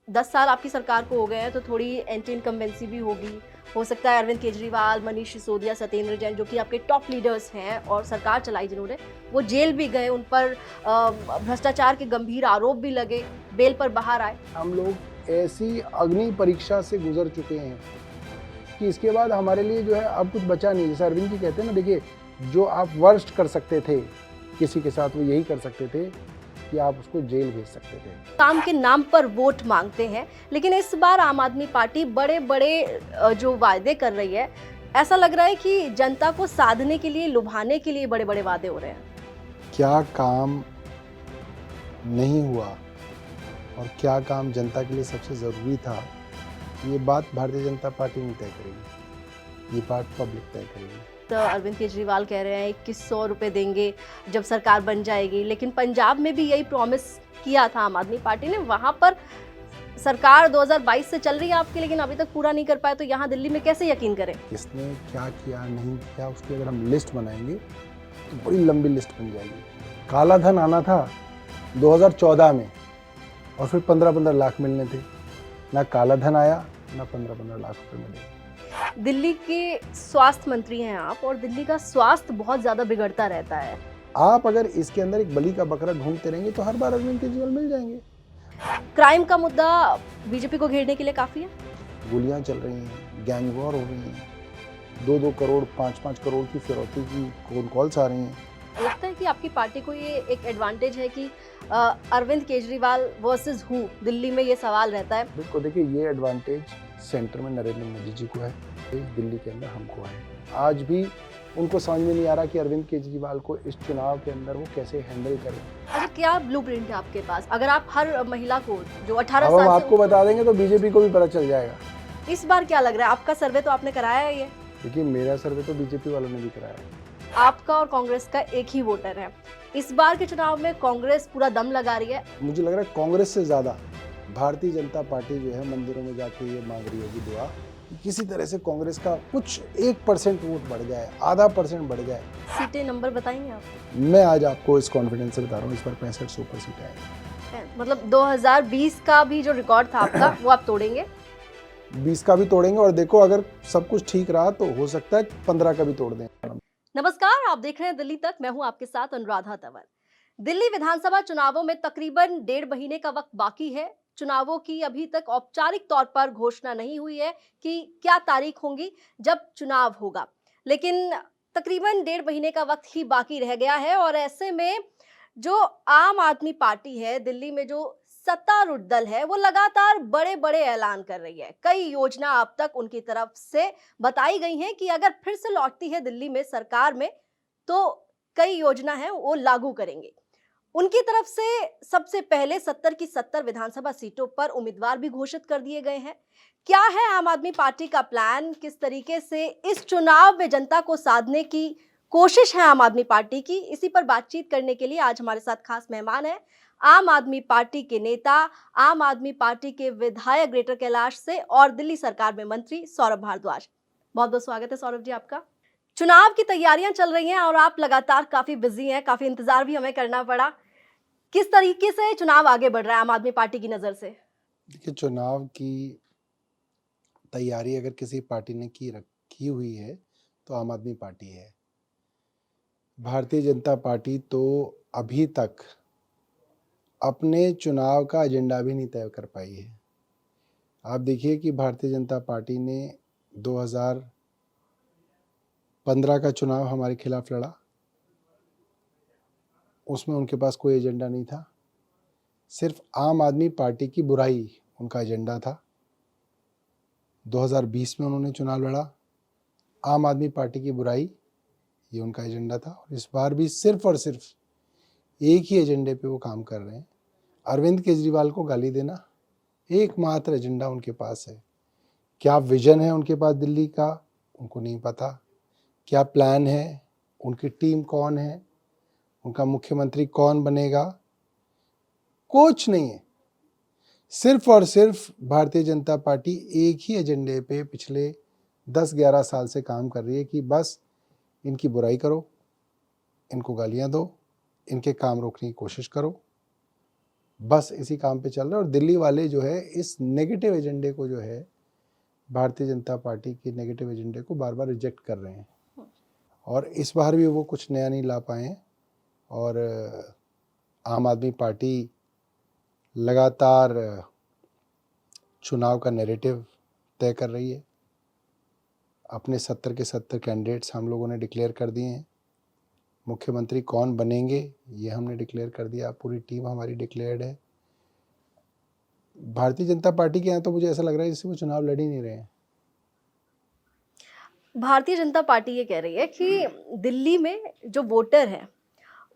10 साल आपकी सरकार को हो गए हैं तो थोड़ी एंटी इनकम्बेंसी भी होगी। हो सकता है अरविंद केजरीवाल, मनीष सिसोदिया, सत्येंद्र जैन जो कि आपके टॉप लीडर्स हैं और सरकार चलाई जिन्होंने, वो जेल भी गए, उन पर भ्रष्टाचार के गंभीर आरोप भी लगे, बेल पर बाहर आए। हम लोग ऐसी अग्नि परीक्षा से गुजर चुके हैं कि इसके बाद हमारे लिए जो है अब कुछ बचा नहीं। जैसे अरविंद जी कहते हैं ना, देखिए जो आप वर्स्ट कर सकते थे किसी के साथ, वो यही कर सकते थे कि आप उसको जेल भेज सकते थे। काम के नाम पर वोट मांगते हैं, लेकिन इस बार आम आदमी पार्टी बड़े बड़े जो वायदे कर रही है, ऐसा लग रहा है कि जनता को साधने के लिए, लुभाने के लिए बड़े बड़े वादे हो रहे हैं। क्या काम नहीं हुआ और क्या काम जनता के लिए सबसे ज़रूरी था, ये बात भारतीय जनता पार्टी नहीं तय करेगी, ये बात पब्लिक तय करेगी। तो अरविंद केजरीवाल कह रहे हैं 2100 रुपए देंगे जब सरकार बन जाएगी, लेकिन पंजाब में भी यही प्रॉमिस किया था आम आदमी पार्टी ने। वहां पर सरकार 2022 से चल रही है आपकी, लेकिन अभी तक पूरा नहीं कर पाए, तो यहाँ दिल्ली में कैसे यकीन करें? किसने क्या किया नहीं किया उसकी अगर हम लिस्ट बनाएंगे तो बड़ी लंबी लिस्ट बन जाएगी। काला धन आना था 2014 में और फिर 15-15 लाख मिलने थे। ना काला धन आया, ना 15-15 लाख रुपए मिले। दिल्ली के स्वास्थ्य मंत्री हैं आप, और दिल्ली का स्वास्थ्य बहुत ज्यादा बिगड़ता रहता है। आप अगर इसके अंदर एक बलि का बकरा ढूंढते रहेंगे तो हर बार अरविंद केजरीवाल मिल जाएंगे। क्राइम का मुद्दा बीजेपी को घेरने के लिए काफी है। गोलियां चल रही हैं, गैंग वॉर हो रही हैं, 2-2 करोड़ 5-5 करोड़ की फिरौती की फोन कॉल्स आ रही हैं। लगता है कि आपकी पार्टी को ये एक एडवांटेज है कि अरविंद केजरीवाल वर्सेस हु, दिल्ली में ये सवाल रहता है। बिल्कुल, देखिए ये एडवांटेज सेंटर में नरेंद्र मोदी जी को है, दिल्ली के अंदर हमको है। आज भी उनको समझ में नहीं आ रहा कि अरविंद केजरीवाल को इस चुनाव के अंदर वो कैसे हैंडल करें। अच्छा, क्या ब्लूप्रिंट है आपके पास? अगर आप हर महिला को जो 18 अब हम साल आपको बता देंगे तो बीजेपी को भी पता चल जाएगा। इस बार क्या लग रहा है? आपका सर्वे तो आपने कराया है ये। देखिए मेरा सर्वे तो बीजेपी वालों ने भी कराया है। आपका और कांग्रेस का एक ही वोटर है। इस बार के चुनाव में कांग्रेस पूरा दम लगा रही है। मुझे लग रहा है कांग्रेस से ज्यादा भारतीय जनता पार्टी जो है मंदिरों में जाके ये मांग रही होगी दुआ कि किसी तरह से कांग्रेस का कुछ 1% वोट बढ़ जाए, आधा % बढ़ जाए। सीटें नंबर बताएंगे आप? मैं आज आपको इस कॉन्फिडेंस से बता रहा हूँ, इस बार 65 सुपर सीटें आएंगी। मतलब 2020 का भी जो रिकॉर्ड था आपका वो आप तोड़ेंगे? 20 का भी तोड़ेंगे और देखो अगर सब कुछ ठीक रहा तो हो सकता है 15 का भी तोड़ दें। नमस्कार, आप देख रहे हैं दिल्ली तक। मैं हूं आपके साथ अनुराधा तंवर। दिल्ली विधानसभा चुनावों में तकरीबन 1.5 महीने का वक्त बाकी है। चुनावों की अभी तक औपचारिक तौर पर घोषणा नहीं हुई है कि क्या तारीख होंगी जब चुनाव होगा, लेकिन तकरीबन 1.5 महीने का वक्त ही बाकी रह गया है। और ऐसे में जो आम आदमी पार्टी है दिल्ली में, जो सत्तारूढ़ दल है, वो लगातार बड़े बड़े ऐलान कर रही है। कई योजना अब तक उनकी तरफ से बताई गई हैं कि अगर फिर से लौटती है दिल्ली में सरकार में, तो कई योजना है वो लागू करेंगे। उनकी तरफ से सबसे पहले 70 की 70 विधानसभा सीटों पर उम्मीदवार भी घोषित कर दिए गए हैं। क्या है आम आदमी पार्टी का प्लान? किस तरीके से इस चुनाव में जनता को साधने की कोशिश है आम आदमी पार्टी की? इसी पर बातचीत करने के लिए आज हमारे साथ खास मेहमान हैं, आम आदमी पार्टी के नेता, आम आदमी पार्टी के विधायक ग्रेटर कैलाश से और दिल्ली सरकार में मंत्री सौरभ भारद्वाज। बहुत बहुत स्वागत है सौरभ जी आपका। चुनाव की तैयारियां चल रही हैं और आप लगातार काफी बिजी हैं, काफी इंतजार भी हमें करना पड़ा। किस तरीके से चुनाव आगे बढ़ रहा है आम आदमी पार्टी की नजर से? देखिए चुनाव की तैयारी अगर किसी पार्टी ने की हुई है तो आम आदमी पार्टी है। भारतीय जनता पार्टी तो अभी तक अपने चुनाव का एजेंडा भी नहीं तय कर पाई है। आप देखिए कि भारतीय जनता पार्टी ने 2015 का चुनाव हमारे खिलाफ लड़ा, उसमें उनके पास कोई एजेंडा नहीं था, सिर्फ आम आदमी पार्टी की बुराई उनका एजेंडा था। 2020 में उन्होंने चुनाव लड़ा, आम आदमी पार्टी की बुराई ये उनका एजेंडा था। और इस बार भी सिर्फ और सिर्फ एक ही एजेंडे पे वो काम कर रहे हैं, अरविंद केजरीवाल को गाली देना। एकमात्र एजेंडा उनके पास है। क्या विजन है उनके पास दिल्ली का, उनको नहीं पता। क्या प्लान है, उनकी टीम कौन है, उनका मुख्यमंत्री कौन बनेगा, कुछ नहीं है। सिर्फ और सिर्फ भारतीय जनता पार्टी एक ही एजेंडे पे पिछले 10-11 साल से काम कर रही है कि बस इनकी बुराई करो, इनको गालियां दो, इनके काम रोकने की कोशिश करो। बस इसी काम पे चल रहा है। और दिल्ली वाले जो है इस नेगेटिव एजेंडे को जो है भारतीय जनता पार्टी के नेगेटिव एजेंडे को बार बार रिजेक्ट कर रहे हैं, और इस बार भी वो कुछ नया नहीं ला पाए हैं। और आम आदमी पार्टी लगातार चुनाव का नैरेटिव तय कर रही है। अपने 70 के 70 कैंडिडेट्स हम लोगों ने डिक्लेयर कर दिए हैं। मुख्यमंत्री कौन बनेंगे ये हमने डिक्लेयर कर दिया, पूरी टीम हमारी डिक्लेयर्ड है। भारतीय जनता पार्टी के यहाँ तो मुझे ऐसा लग रहा है जैसे वो चुनाव लड़ ही नहीं रहे हैं। भारतीय जनता पार्टी ये कह रही है कि दिल्ली में जो वोटर है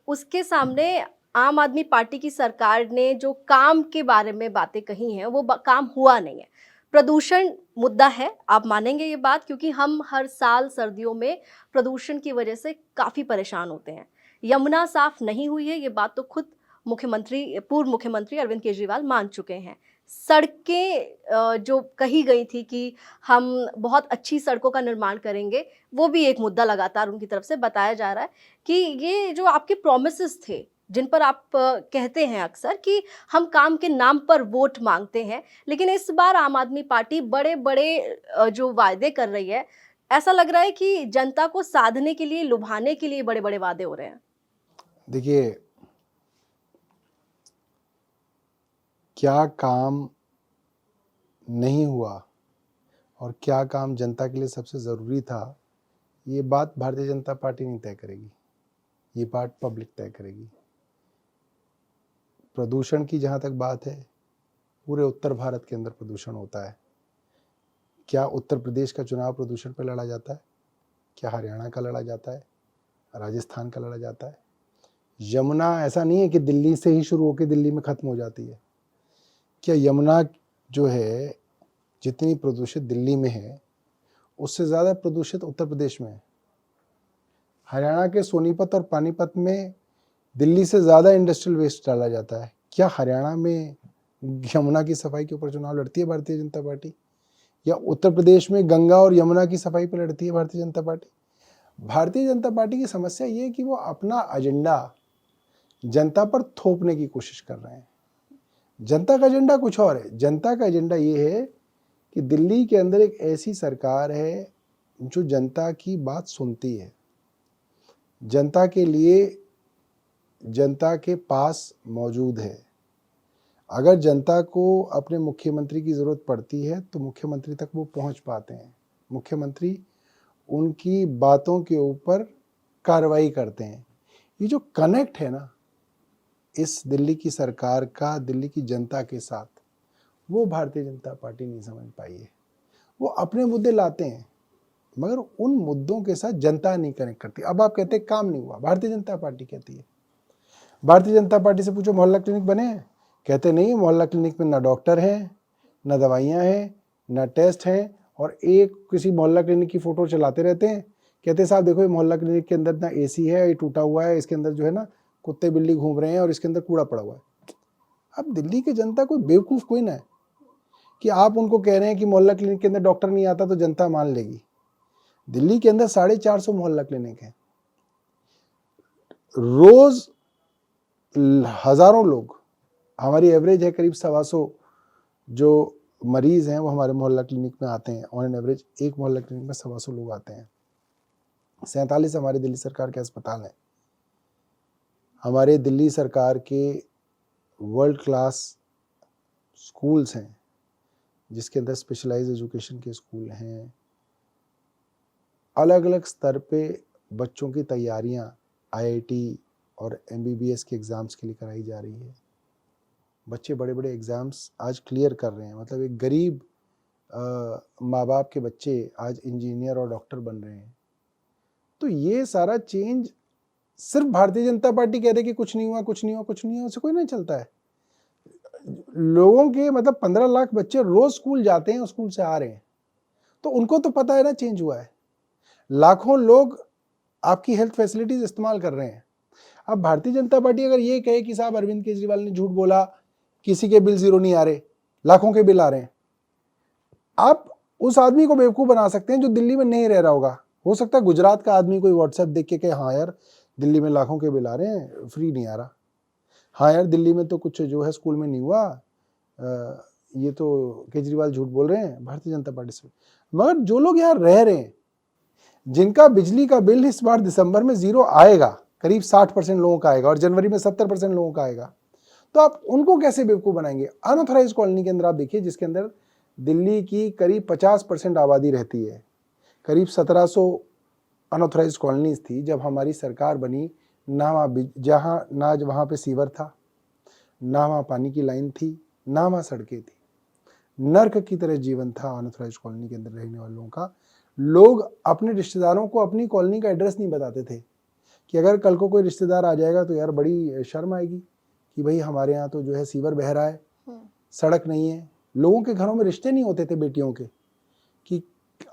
उसके सामने आम आदमी पार्टी की सरकार ने जो काम के बारे में बातें कही हैं वो काम हुआ नहीं है। प्रदूषण मुद्दा है, आप मानेंगे ये बात, क्योंकि हम हर साल सर्दियों में प्रदूषण की वजह से काफ़ी परेशान होते हैं। यमुना साफ नहीं हुई है, ये बात तो खुद पूर्व मुख्यमंत्री अरविंद केजरीवाल मान चुके हैं। सड़कें जो कही गई थी कि हम बहुत अच्छी सड़कों का निर्माण करेंगे, वो भी एक मुद्दा लगातार उनकी तरफ से बताया जा रहा है कि ये जो आपके प्रॉमिसेस थे जिन पर आप कहते हैं अक्सर कि हम काम के नाम पर वोट मांगते हैं, लेकिन इस बार आम आदमी पार्टी बड़े बड़े जो वायदे कर रही है, ऐसा लग रहा है कि जनता को साधने के लिए, लुभाने के लिए बड़े बड़े वादे हो रहे हैं। देखिए, क्या काम नहीं हुआ और क्या काम जनता के लिए सबसे ज़रूरी था, ये बात भारतीय जनता पार्टी नहीं तय करेगी, ये बात पब्लिक तय करेगी। प्रदूषण की जहाँ तक बात है, पूरे उत्तर भारत के अंदर प्रदूषण होता है। क्या उत्तर प्रदेश का चुनाव प्रदूषण पर लड़ा जाता है? क्या हरियाणा का लड़ा जाता है? राजस्थान का लड़ा जाता है? यमुना ऐसा नहीं है कि दिल्ली से ही शुरू होकर दिल्ली में ख़त्म हो जाती है। क्या यमुना जो है जितनी प्रदूषित दिल्ली में है उससे ज़्यादा प्रदूषित उत्तर प्रदेश में है। हरियाणा के सोनीपत और पानीपत में दिल्ली से ज़्यादा इंडस्ट्रियल वेस्ट डाला जाता है। क्या हरियाणा में यमुना की सफाई के ऊपर चुनाव लड़ती है भारतीय जनता पार्टी? या उत्तर प्रदेश में गंगा और यमुना की सफाई पर लड़ती है भारतीय जनता पार्टी? भारतीय जनता पार्टी की समस्या ये है कि वो अपना एजेंडा जनता पर थोपने की कोशिश कर रहे हैं। जनता का एजेंडा कुछ और है। जनता का एजेंडा ये है कि दिल्ली के अंदर एक ऐसी सरकार है जो जनता की बात सुनती है, जनता के लिए, जनता के पास मौजूद है। अगर जनता को अपने मुख्यमंत्री की ज़रूरत पड़ती है तो मुख्यमंत्री तक वो पहुंच पाते हैं। मुख्यमंत्री उनकी बातों के ऊपर कार्रवाई करते हैं। ये जो कनेक्ट है ना इस दिल्ली की सरकार का दिल्ली की जनता के साथ, वो भारतीय जनता पार्टी नहीं समझ पाई है। वो अपने मुद्दे लाते हैं मगर उन मुद्दों के साथ जनता नहीं कनेक्ट करती। अब आप कहते हैं काम नहीं हुआ, भारतीय जनता पार्टी कहती है। भारतीय जनता पार्टी से पूछो मोहल्ला क्लिनिक बने हैं? कहते नहीं, मोहल्ला क्लिनिक में ना डॉक्टर हैं, ना दवाइयाँ हैं, ना टेस्ट हैं, और एक किसी मोहल्ला क्लिनिक की फ़ोटो चलाते रहते हैं। कहते साहब देखो ये मोहल्ला क्लिनिक के अंदर ना एसी है, ये टूटा हुआ है, इसके अंदर जो है ना कुत्ते बिल्ली घूम रहे हैं और इसके अंदर कूड़ा पड़ा हुआ है। अब दिल्ली की जनता कोई बेवकूफ़ कोई ना है कि आप उनको कह रहे हैं कि मोहल्ला क्लिनिक के अंदर डॉक्टर नहीं आता तो जनता मान लेगी। दिल्ली के अंदर 450 मोहल्ला क्लिनिक हैं। रोज़ हज़ारों लोग, हमारी एवरेज है करीब 125 जो मरीज़ हैं वो हमारे मोहल्ला क्लिनिक में आते हैं। ऑन एन एवरेज एक मोहल्ला क्लिनिक में 125 लोग आते हैं। 47 हमारे दिल्ली सरकार के अस्पताल हैं। हमारे दिल्ली सरकार के वर्ल्ड क्लास स्कूल्स हैं जिसके अंदर स्पेशलाइज्ड एजुकेशन के स्कूल हैं। अलग अलग स्तर पे बच्चों की तैयारियां आईआईटी और एमबीबीएस के एग्ज़ाम्स के लिए कराई जा रही है। बच्चे बड़े बड़े एग्ज़ाम्स आज क्लियर कर रहे हैं। मतलब एक गरीब माँ बाप के बच्चे आज इंजीनियर और डॉक्टर बन रहे हैं। तो ये सारा चेंज सिर्फ भारतीय जनता पार्टी कह रही कि कुछ नहीं हुआ, कुछ नहीं हुआ, कुछ नहीं हुआ, उससे कोई नहीं चलता है। लोगों के मतलब 15 लाख बच्चे रोज स्कूल जाते हैं, स्कूल से आ रहे हैं, तो उनको तो पता है ना चेंज हुआ है। लाखों लोग आपकी हेल्थ फैसिलिटीज इस्तेमाल कर रहे हैं। अब भारतीय जनता पार्टी अगर ये कहे कि साहब अरविंद केजरीवाल ने झूठ बोला, किसी के बिल जीरो नहीं आ रहे, लाखों के बिल आ रहे हैं, आप उस आदमी को बेवकूफ़ बना सकते हैं जो दिल्ली में नहीं रह रहा होगा। हो सकता है गुजरात का आदमी कोई व्हाट्सएप देख के कहे हाँ यार दिल्ली में लाखों के बिल आ रहे हैं, फ्री नहीं आ रहा। हाँ यार, दिल्ली में तो कुछ जो है स्कूल में नहीं हुआ, ये तो केजरीवाल झूठ बोल रहे हैं भारतीय जनता पार्टी से। मगर जो लोग यहाँ रह रहे हैं, जिनका बिजली का बिल इस बार दिसंबर में 0 आएगा, करीब 60% लोगों का आएगा और जनवरी में 70% लोगों का आएगा, तो आप उनको कैसे बेवकूफ़ बनाएंगे? अनऑथराइज कॉलोनी के अंदर आप देखिए, जिसके अंदर दिल्ली की करीब 50% आबादी रहती है, करीब 1700 अनऑथराइज कॉलोनीज थी जब हमारी सरकार बनी। ना वहाँ पे सीवर था, ना वहाँ पानी की लाइन थी, ना वहाँ सड़कें थी। नर्क की तरह जीवन था अनऑथराइज कॉलोनी के अंदर रहने वालों का। लोग अपने रिश्तेदारों को अपनी कॉलोनी का एड्रेस नहीं बताते थे कि अगर कल को कोई रिश्तेदार आ जाएगा तो यार बड़ी शर्म आएगी कि भाई हमारे यहाँ तो जो है सीवर बह रहा है, सड़क नहीं है। लोगों के घरों में रिश्ते नहीं होते थे बेटियों के कि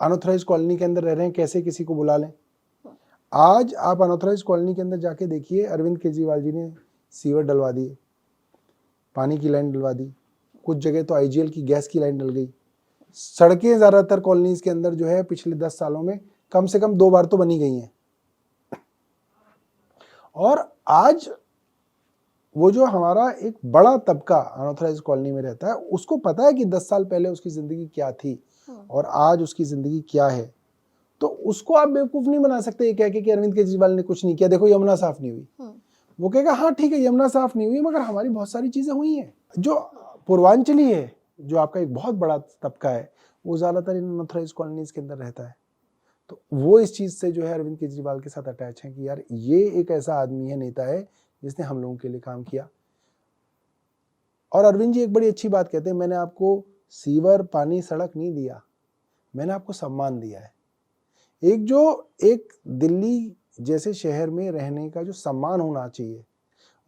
अनऑथराइज कॉलोनी के अंदर रह रहे हैं, कैसे किसी को बुला लें। आज आप अनऑथराइज कॉलोनी के अंदर जाके देखिए, अरविंद केजरीवाल जी ने सीवर डलवा दिए, पानी की लाइन डलवा दी, कुछ जगह तो आईजीएल की गैस की लाइन डल गई। सड़कें ज़्यादातर कॉलोनीज के अंदर जो है पिछले 10 सालों में कम से कम 2 बार तो बनी गई हैं। और आज वो जो हमारा एक बड़ा तबका अनऑथराइज कॉलोनी में रहता है, उसको पता है कि 10 साल पहले उसकी ज़िंदगी क्या थी और आज उसकी ज़िंदगी क्या है। तो उसको आप बेवकूफ़ नहीं बना सकते ये कह के कि अरविंद केजरीवाल ने कुछ नहीं किया, देखो यमुना साफ नहीं हुई। वो कहेगा हाँ ठीक है, यमुना साफ नहीं हुई, मगर हमारी बहुत सारी चीज़ें हुई हैं। जो पूर्वांचली है, जो आपका एक बहुत बड़ा तबका है, वो ज़्यादातर इन अनऑथराइज कॉलोनीज के अंदर रहता है। तो वो इस चीज़ से जो है अरविंद केजरीवाल के साथ अटैच है कि यार ये एक ऐसा आदमी है, नेता है, जिसने हम लोगों के लिए काम किया। और अरविंद जी एक बड़ी अच्छी बात कहते हैं, मैंने आपको सीवर, पानी, सड़क नहीं दिया, मैंने आपको सम्मान दिया है। एक दिल्ली जैसे शहर में रहने का जो सम्मान होना चाहिए,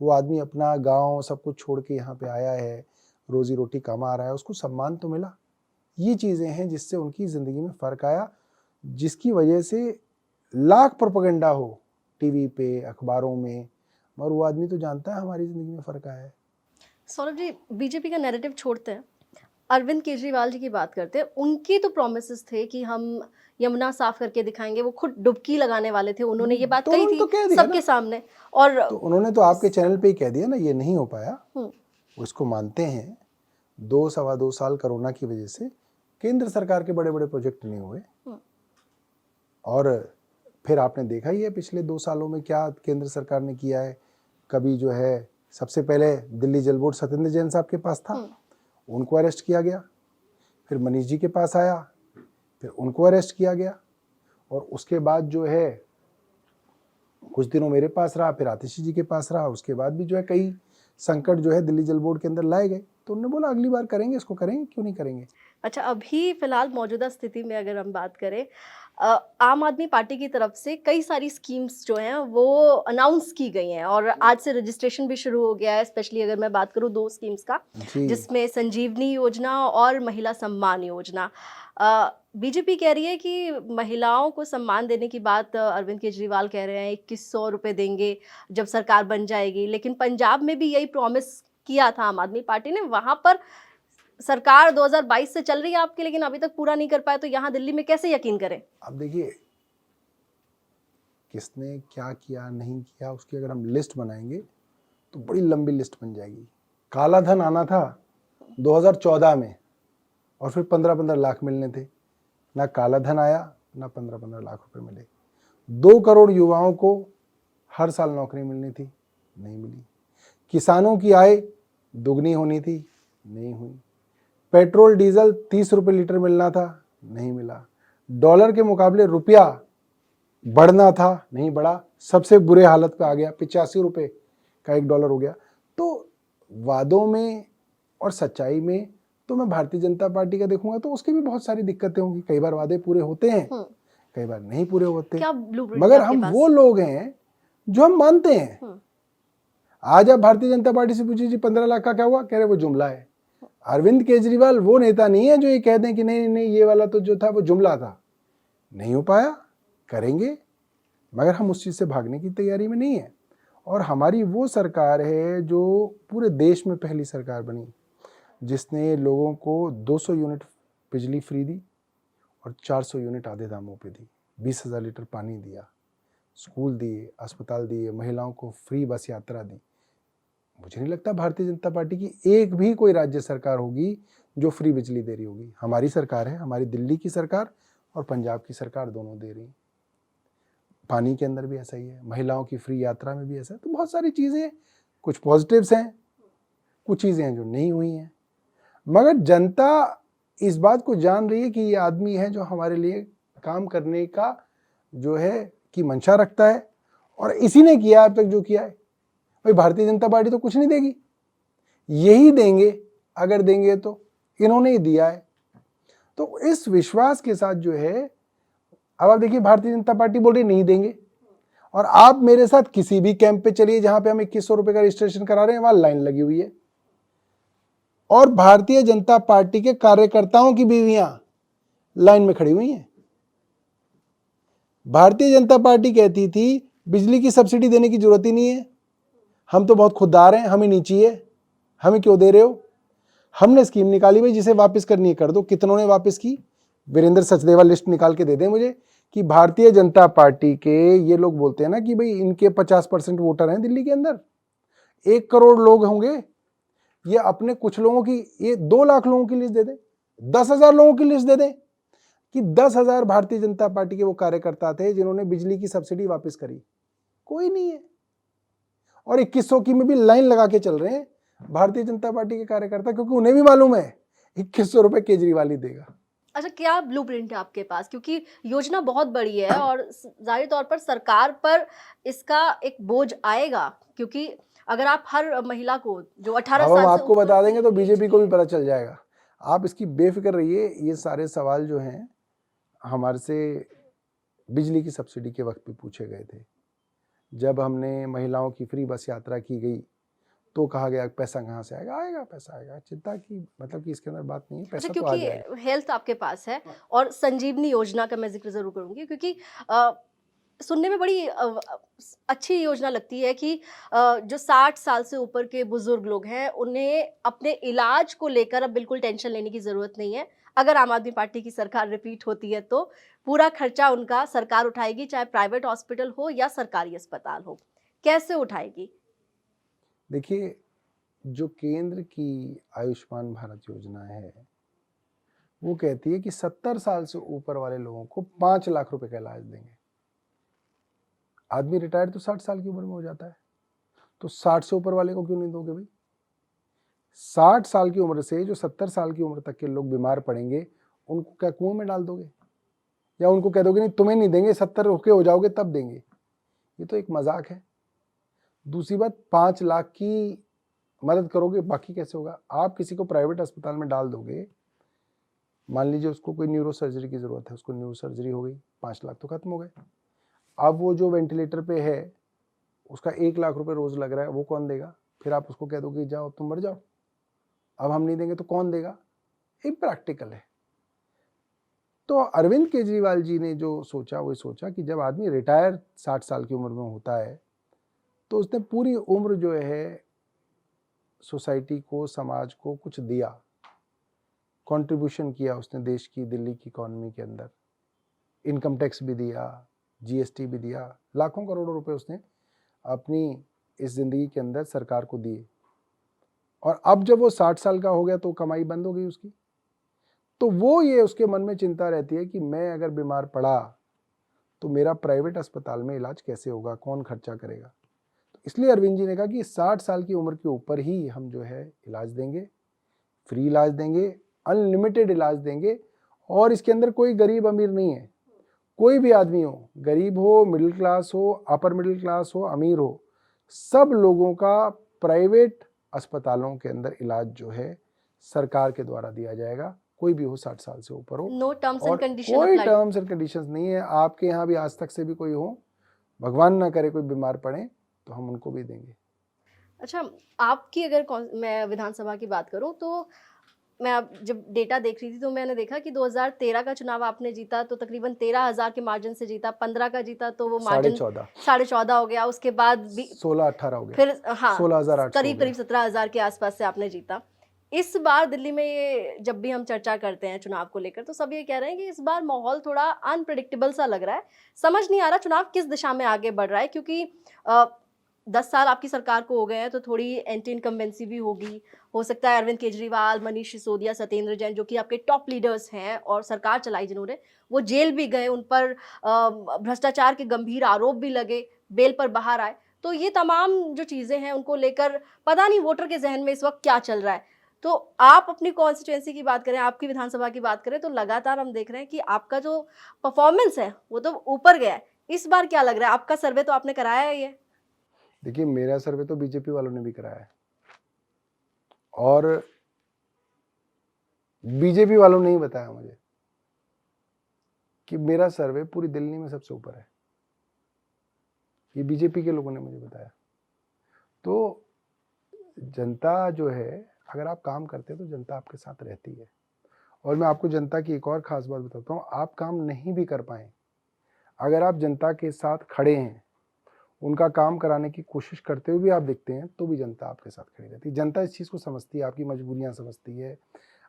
वो आदमी अपना गांव सब कुछ छोड़ के यहाँ पे आया है, रोजी रोटी कमा रहा है, उसको सम्मान तो मिला। ये चीज़ें हैं जिससे उनकी ज़िंदगी में फ़र्क आया, जिसकी वजह से लाख प्रोपेगेंडा हो टीवी पे, अखबारों में, मगर वो आदमी तो जानता है हमारी ज़िंदगी में फ़र्क आया है। सौरभ जी, बीजेपी का नैरेटिव छोड़ते हैं, अरविंद केजरीवाल जी की बात करते हैं। उनकी तो प्रॉमिसेस थे कि हम यमुना साफ करके दिखाएंगे, वो खुद डुबकी लगाने वाले थे, उन्होंने ये बात तो कही उन्होंने तो कह थी दिया सबके ना, सामने। और तो उन्होंने तो आपके चैनल पे ही कह दिया ना, ये नहीं हो पाया। वो इसको मानते हैं, 2 सवा 2 साल कोरोना की वजह से केंद्र सरकार के बड़े बड़े प्रोजेक्ट नहीं हुए। और फिर आपने देखा ही है पिछले 2 सालों में क्या केंद्र सरकार ने किया है। कभी जो है सबसे पहले दिल्ली जल बोर्ड सत्येंद्र जैन साहब के पास था, उनको अरेस्ट किया गया, फिर मनीष जी के पास आया, फिर उनको अरेस्ट किया गया, और उसके बाद जो है कुछ दिनों मेरे पास रहा, फिर आतिशी जी के पास रहा। उसके बाद भी जो है कई संकट जो है दिल्ली जल बोर्ड के अंदर लाए गए, तो उन्होंने बोला अगली बार करेंगे, इसको करेंगे, क्यों नहीं करेंगे। अच्छा, अभी फिलहाल मौजूदा स्थिति में अगर हम बात करें, आम आदमी पार्टी की तरफ से कई सारी स्कीम्स जो हैं वो अनाउंस की गई हैं और आज से रजिस्ट्रेशन भी शुरू हो गया है। स्पेशली अगर मैं बात करूं 2 स्कीम्स का, जिसमें संजीवनी योजना और महिला सम्मान योजना। बीजेपी कह रही है कि महिलाओं को सम्मान देने की बात अरविंद केजरीवाल कह रहे हैं, 2100 रुपये देंगे जब सरकार बन जाएगी। लेकिन पंजाब में भी यही प्रॉमिस किया था आम आदमी पार्टी ने, वहां पर सरकार 2022 से चल रही है आपकी, लेकिन अभी तक पूरा नहीं कर पाए, तो यहाँ दिल्ली में कैसे यकीन करें? अब देखिए, किसने क्या किया नहीं किया उसकी अगर हम लिस्ट बनाएंगे तो बड़ी लंबी लिस्ट बन जाएगी। काला धन आना था 2014 में, और फिर 15-15 लाख मिलने थे। ना काला धन आया, ना 15-15 लाख रुपए मिले। 2 करोड़ युवाओं को हर साल नौकरी मिलनी थी, नहीं मिली। किसानों की आय दुगनी होनी थी, नहीं हुई। पेट्रोल डीजल 30 रुपये लीटर मिलना था, नहीं मिला। डॉलर के मुकाबले रुपया बढ़ना था, नहीं बढ़ा। सबसे बुरे हालत पे आ गया, 85 रुपये का $1 हो गया। तो वादों में और सच्चाई में तो मैं भारतीय जनता पार्टी का देखूंगा तो उसकी भी बहुत सारी दिक्कतें होंगी। कई बार वादे पूरे होते हैं, कई बार नहीं पूरे होते, मगर हम वो लोग हैं जो हम मानते हैं। आज आप भारतीय जनता पार्टी से पूछिए जी 15 लाख का क्या हुआ, कह रहे वो जुमला है। अरविंद केजरीवाल वो नेता नहीं है जो ये कह दें कि नहीं नहीं ये वाला तो जो था वो जुमला था, नहीं हो पाया, करेंगे, मगर हम उस चीज़ से भागने की तैयारी में नहीं है। और हमारी वो सरकार है जो पूरे देश में पहली सरकार बनी जिसने लोगों को 200 यूनिट बिजली फ्री दी और 400 यूनिट आधे दामों पे दी, 20,000 लीटर पानी दिया, स्कूल दिए, अस्पताल दिए, महिलाओं को फ्री बस यात्रा दी, मुझे नहीं लगता भारतीय जनता पार्टी की एक भी कोई राज्य सरकार होगी जो फ्री बिजली दे रही होगी। हमारी सरकार है, हमारी दिल्ली की सरकार और पंजाब की सरकार दोनों दे रही। पानी के अंदर भी ऐसा ही है, महिलाओं की फ्री यात्रा में भी ऐसा है। तो बहुत सारी चीज़ें, कुछ पॉजिटिव्स हैं, कुछ चीज़ें हैं जो नहीं हुई हैं, मगर जनता इस बात को जान रही है कि ये आदमी है जो हमारे लिए काम करने का जो है कि मंशा रखता है, और इसी ने किया अब तक जो किया है। भाई भारतीय जनता पार्टी तो कुछ नहीं देगी, यही देंगे, अगर देंगे तो इन्होंने ही दिया है। तो इस विश्वास के साथ जो है, अब आप देखिए भारतीय जनता पार्टी बोल रही नहीं देंगे, और आप मेरे साथ किसी भी कैंप पे चलिए जहां पे हम 2100 रुपए का रजिस्ट्रेशन करा रहे हैं, वहां लाइन लगी हुई है, और भारतीय जनता पार्टी के कार्यकर्ताओं की बीवियां लाइन में खड़ी हुई हैं। भारतीय जनता पार्टी कहती थी बिजली की सब्सिडी देने की जरूरत ही नहीं है, हम तो बहुत खुददार हैं, हमें नहीं चाहिए, हमें क्यों दे रहे हो। हमने स्कीम निकाली भाई, जिसे वापस करनी है कर दो। कितनों ने वापस की? वीरेंद्र सचदेवा लिस्ट निकाल के दे दें मुझे कि भारतीय जनता पार्टी के, ये लोग बोलते हैं ना कि भाई इनके 50% वोटर हैं दिल्ली के अंदर, 1 करोड़ लोग होंगे, ये अपने कुछ लोगों की, ये 2 लाख लोगों की लिस्ट दे दें, 10,000 लोगों की लिस्ट दे दें कि 10,000 भारतीय जनता पार्टी के वो कार्यकर्ता थे जिन्होंने बिजली की सब्सिडी वापस करी। कोई नहीं है, और 2100 की में भी लाइन लगा के चल रहे हैं भारतीय जनता पार्टी के कार्यकर्ता, क्योंकि उन्हें भी मालूम है 2100 रुपए केजरीवाल ही देगा। अच्छा, क्या ब्लूप्रिंट है आपके पास? क्योंकि योजना बहुत बड़ी है और जाहिर तौर पर सरकार पर इसका एक बोझ आएगा, क्योंकि अगर आप हर महिला को जो 18 अब हम साल से आपको ऊपर बता देंगे तो की बीजेपी एज को की, भी पता चल जाएगा। आप इसकी बेफिक्र रहिए। ये सारे सवाल जो हैं हमारे से बिजली की सब्सिडी के वक्त भी पूछे गए थे। जब हमने महिलाओं की फ्री बस यात्रा की गई तो कहा गया पैसा कहाँ से आएगा? आएगा, पैसा आएगा, चिंता की मतलब कि इसके अंदर बात नहीं है, अच्छा, पैसा तो आ क्योंकि जाएगा। हेल्थ आपके पास है और संजीवनी योजना का मैं जिक्र जरूर करूंगी, क्योंकि अ, सुनने में बड़ी अच्छी योजना लगती है कि जो 60 साल से ऊपर के बुजुर्ग लोग हैं उन्हें अपने इलाज को लेकर अब बिल्कुल टेंशन लेने की जरूरत नहीं है। अगर आम आदमी पार्टी की सरकार रिपीट होती है तो पूरा खर्चा उनका सरकार उठाएगी, चाहे प्राइवेट हॉस्पिटल हो या सरकारी अस्पताल हो। कैसे उठाएगी? देखिए, जो केंद्र की आयुष्मान भारत योजना है वो कहती है कि 70 साल से ऊपर वाले लोगों को 5 लाख रुपए का इलाज देंगे। आदमी रिटायर तो 60 साल की उम्र में हो जाता है, तो 60 से ऊपर वाले को क्यों नहीं दोगे भाई? 60 साल की उम्र से जो 70 साल की उम्र तक के लोग बीमार पड़ेंगे, उनको क्या कुएं में डाल दोगे? या उनको कह दोगे नहीं तुम्हें नहीं देंगे, 70 होके हो जाओगे तब देंगे? ये तो एक मजाक है। दूसरी बात, 5 लाख की मदद करोगे, बाकी कैसे होगा? आप किसी को प्राइवेट अस्पताल में डाल दोगे, मान लीजिए उसको कोई न्यूरो सर्जरी की जरूरत है, उसको न्यूरो सर्जरी हो गई, 5 लाख तो खत्म हो गए। अब वो जो वेंटिलेटर पे है उसका 1 लाख रुपए रोज लग रहा है, वो कौन देगा? फिर आप उसको कह दोगे जाओ तुम मर जाओ, अब हम नहीं देंगे तो कौन देगा? इम्प्रैक्टिकल है। तो अरविंद केजरीवाल जी ने जो सोचा वो सोचा कि जब आदमी रिटायर 60 साल की उम्र में होता है तो उसने पूरी उम्र जो है सोसाइटी को, समाज को कुछ दिया, कंट्रीब्यूशन किया उसने देश की, दिल्ली की इकोनॉमी के अंदर। इनकम टैक्स भी दिया, जीएसटी भी दिया, लाखों करोड़ों रुपए उसने अपनी इस जिंदगी के अंदर सरकार को दिए। और अब जब वो 60 साल का हो गया तो कमाई बंद हो गई उसकी। तो वो ये उसके मन में चिंता रहती है कि मैं अगर बीमार पड़ा तो मेरा प्राइवेट अस्पताल में इलाज कैसे होगा, कौन खर्चा करेगा? तो इसलिए अरविंद जी ने कहा कि 60 साल की उम्र के ऊपर ही हम जो है इलाज देंगे, फ्री इलाज देंगे, अनलिमिटेड इलाज देंगे। और इसके अंदर कोई गरीब अमीर नहीं है, कोई भी आदमी हो, गरीब हो, मिडिल क्लास हो, अपर मिडिल क्लास हो, अमीर हो, सब लोगों का प्राइवेट अस्पतालों के अंदर इलाज जो है सरकार के द्वारा दिया जाएगा, कोई भी हो 60 साल से ऊपर हो। नो टर्म्स एंड और कंडीशन कोई अप्लाई। टर्म्स एंड कंडीशंस नहीं है। आपके यहाँ भी आज तक से भी कोई हो, भगवान ना करे कोई बीमार पड़े, तो हम उनको भी देंगे। अच्छा, आपकी अगर मैं विधानसभा की बात करूं तो मैं अब जब डेटा देख रही थी तो मैंने देखा कि 2013 का चुनाव आपने जीता तो तकरीबन 13,000 के मार्जिन से जीता, 15 का जीता तो वो मार्जिन 14.5 14.5 हो गया, उसके बाद भी 16-18 हो गया, फिर हाँ 16,800 हो करीब गया। करीब 17,000 के आसपास से आपने जीता। इस बार दिल्ली में ये जब भी हम चर्चा करते हैं चुनाव को लेकर तो सब ये कह रहे हैं कि इस बार माहौल थोड़ा अनप्रिडिक्टेबल सा लग रहा है, समझ नहीं आ रहा चुनाव किस दिशा में आगे बढ़ रहा है, क्योंकि 10 साल आपकी सरकार को हो गए हैं, तो थोड़ी एंटी इनकम्बेंसी भी होगी। हो सकता है अरविंद केजरीवाल, मनीष सिसोदिया, सत्येंद्र जैन, जो कि आपके टॉप लीडर्स हैं और सरकार चलाई जिन्होंने, वो जेल भी गए, उन पर भ्रष्टाचार के गंभीर आरोप भी लगे, बेल पर बाहर आए। तो ये तमाम जो चीज़ें हैं, उनको लेकर पता नहीं वोटर के ज़हन में इस वक़्त क्या चल रहा है। तो आप अपनी कॉन्स्टिट्यूएंसी की बात करें, आपकी विधानसभा की बात करें, तो लगातार हम देख रहे हैं कि आपका जो परफॉर्मेंस है, वो तो ऊपर गया है। इस बार क्या लग रहा है? आपका सर्वे तो आपने कराया ही है। देखिए, मेरा सर्वे तो बीजेपी वालों ने भी कराया है और बीजेपी वालों ने ही बताया मुझे कि मेरा सर्वे पूरी दिल्ली में सबसे ऊपर है। ये बीजेपी के लोगों ने मुझे बताया। तो जनता जो है, अगर आप काम करते हैं तो जनता आपके साथ रहती है। और मैं आपको जनता की एक और खास बात बताता हूँ, आप काम नहीं भी कर पाए, अगर आप जनता के साथ खड़े हैं, उनका काम कराने की कोशिश करते हुए भी आप दिखते हैं, तो भी जनता आपके साथ खड़ी रहती है। जनता इस चीज़ को समझती है, आपकी मजबूरियां समझती है,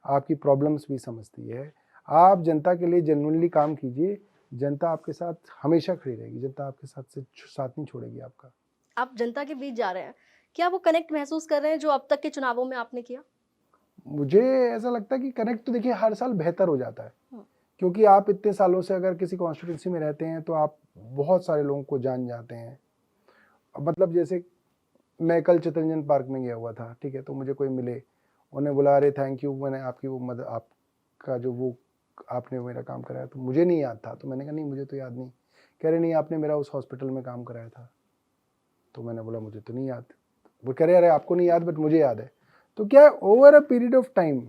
आपकी प्रॉब्लम्स भी समझती है। आप जनता के लिए जेन्युइनली काम कीजिए, जनता आपके साथ हमेशा खड़ी रहेगी। जनता आपके साथ नहीं छोड़ेगी आपका। आप जनता के बीच जा रहे हैं, क्या वो कनेक्ट महसूस कर रहे हैं जो अब तक के चुनावों में आपने किया? मुझे ऐसा लगता है कि कनेक्ट तो देखिए हर साल बेहतर हो जाता है, हुँ। क्योंकि आप इतने सालों से अगर किसी कॉन्स्टिट्यूंसी में रहते हैं तो आप बहुत सारे लोगों को जान जाते हैं। अब मतलब जैसे मैं कल चितरंजन पार्क में गया हुआ था, ठीक है, तो मुझे कोई मिले, उन्हें बोला अरे थैंक यू, मैंने आपकी वो मदद, आपका जो वो आपने मेरा काम कराया, तो मुझे नहीं याद था। तो मैंने कहा नहीं, मुझे तो याद नहीं। कह रहे नहीं, आपने मेरा उस हॉस्पिटल में काम कराया था। तो मैंने बोला मुझे तो नहीं याद। वो कह रहे अरे आपको नहीं याद बट मुझे याद है। तो क्या है, over a period of time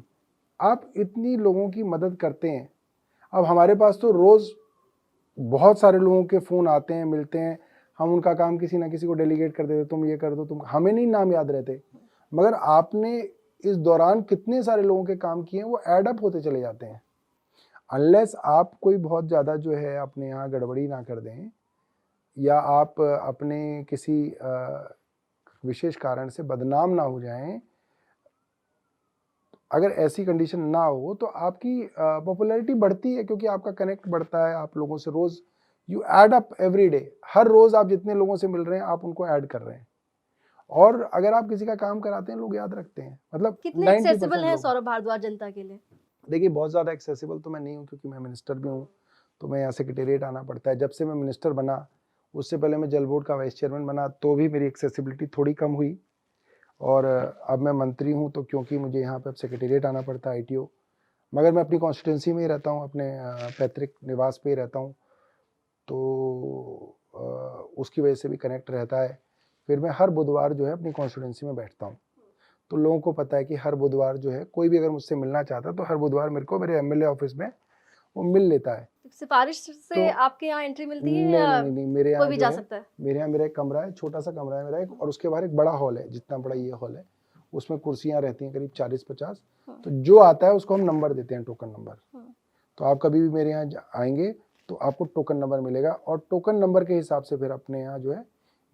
आप इतनी लोगों की मदद करते हैं। अब हमारे पास तो रोज़ बहुत सारे लोगों के फ़ोन आते हैं, मिलते हैं, हम उनका काम किसी ना किसी को डेलीगेट कर देते, तुम ये कर दो, तुम, हमें नहीं नाम याद रहते, मगर आपने इस दौरान कितने सारे लोगों के काम किए हैं, वो एड अप होते चले जाते हैं। अनलेस आप कोई बहुत ज़्यादा जो है अपने यहाँ गड़बड़ी ना कर दें, या आप अपने किसी विशेष कारण से बदनाम ना हो जाएं, अगर ऐसी कंडीशन ना हो तो आपकी पॉपुलैरिटी बढ़ती है, क्योंकि आपका कनेक्ट बढ़ता है आप लोगों से। रोज you add up every day, हर रोज आप जितने लोगों से मिल रहे हैं आप उनको ऐड कर रहे हैं। और अगर आप किसी का काम कराते हैं, लोग याद रखते हैं, मतलब कितने 90% एक्सेसिबल हैं लोग। सौरभ भारद्वाज जनता के लिए? देखिए, बहुत ज़्यादा एक्सेसिबल तो मैं नहीं हूँ, क्योंकि मैं मिनिस्टर भी हूँ, तो मैं यहाँ सेक्रेटेरिएट आना पड़ता है। जब से मैं मिनिस्टर बना, उससे पहले मैं जल बोर्ड का वाइस चेयरमैन बना, तो भी मेरी एक्सेसिबिलिटी थोड़ी कम हुई। और अब मैं मंत्री हूँ, तो क्योंकि मुझे यहाँ पे अब सेक्रेटेरिएट आना पड़ता है, ITO, मगर मैं अपनी कॉन्स्टिट्यूंसी में ही रहता हूँ, अपने पैतृक निवास पे ही रहता हूँ, तो उसकी वजह से भी कनेक्ट रहता है। फिर मैं हर बुधवार जो है अपनी कॉन्स्टिट्यूंसी में बैठता हूँ, तो लोगों को पता है कि हर बुधवार जो है कोई भी अगर मुझसे मिलना चाहता है तो हर बुधवार मेरे को मेरे MLA ऑफिस में वो मिल लेता है। सिफारिश से तो आपके यहाँ एंट्री मिलती है नहीं या नहीं नहीं नहीं, मेरे कोई यहाँ भी जो जा है, सकता है? मेरे यहाँ मेरा एक कमरा है, छोटा सा कमरा है मेरा एक, और उसके बाहर एक बड़ा हॉल है, जितना बड़ा ये हॉल है, उसमें कुर्सियाँ रहती हैं करीब 40-50। तो जो आता है उसको हम नंबर देते हैं, टोकन नंबर। तो आप कभी भी मेरे यहाँ आएंगे तो आपको टोकन नंबर मिलेगा, और टोकन नंबर के हिसाब से फिर अपने यहाँ जो है,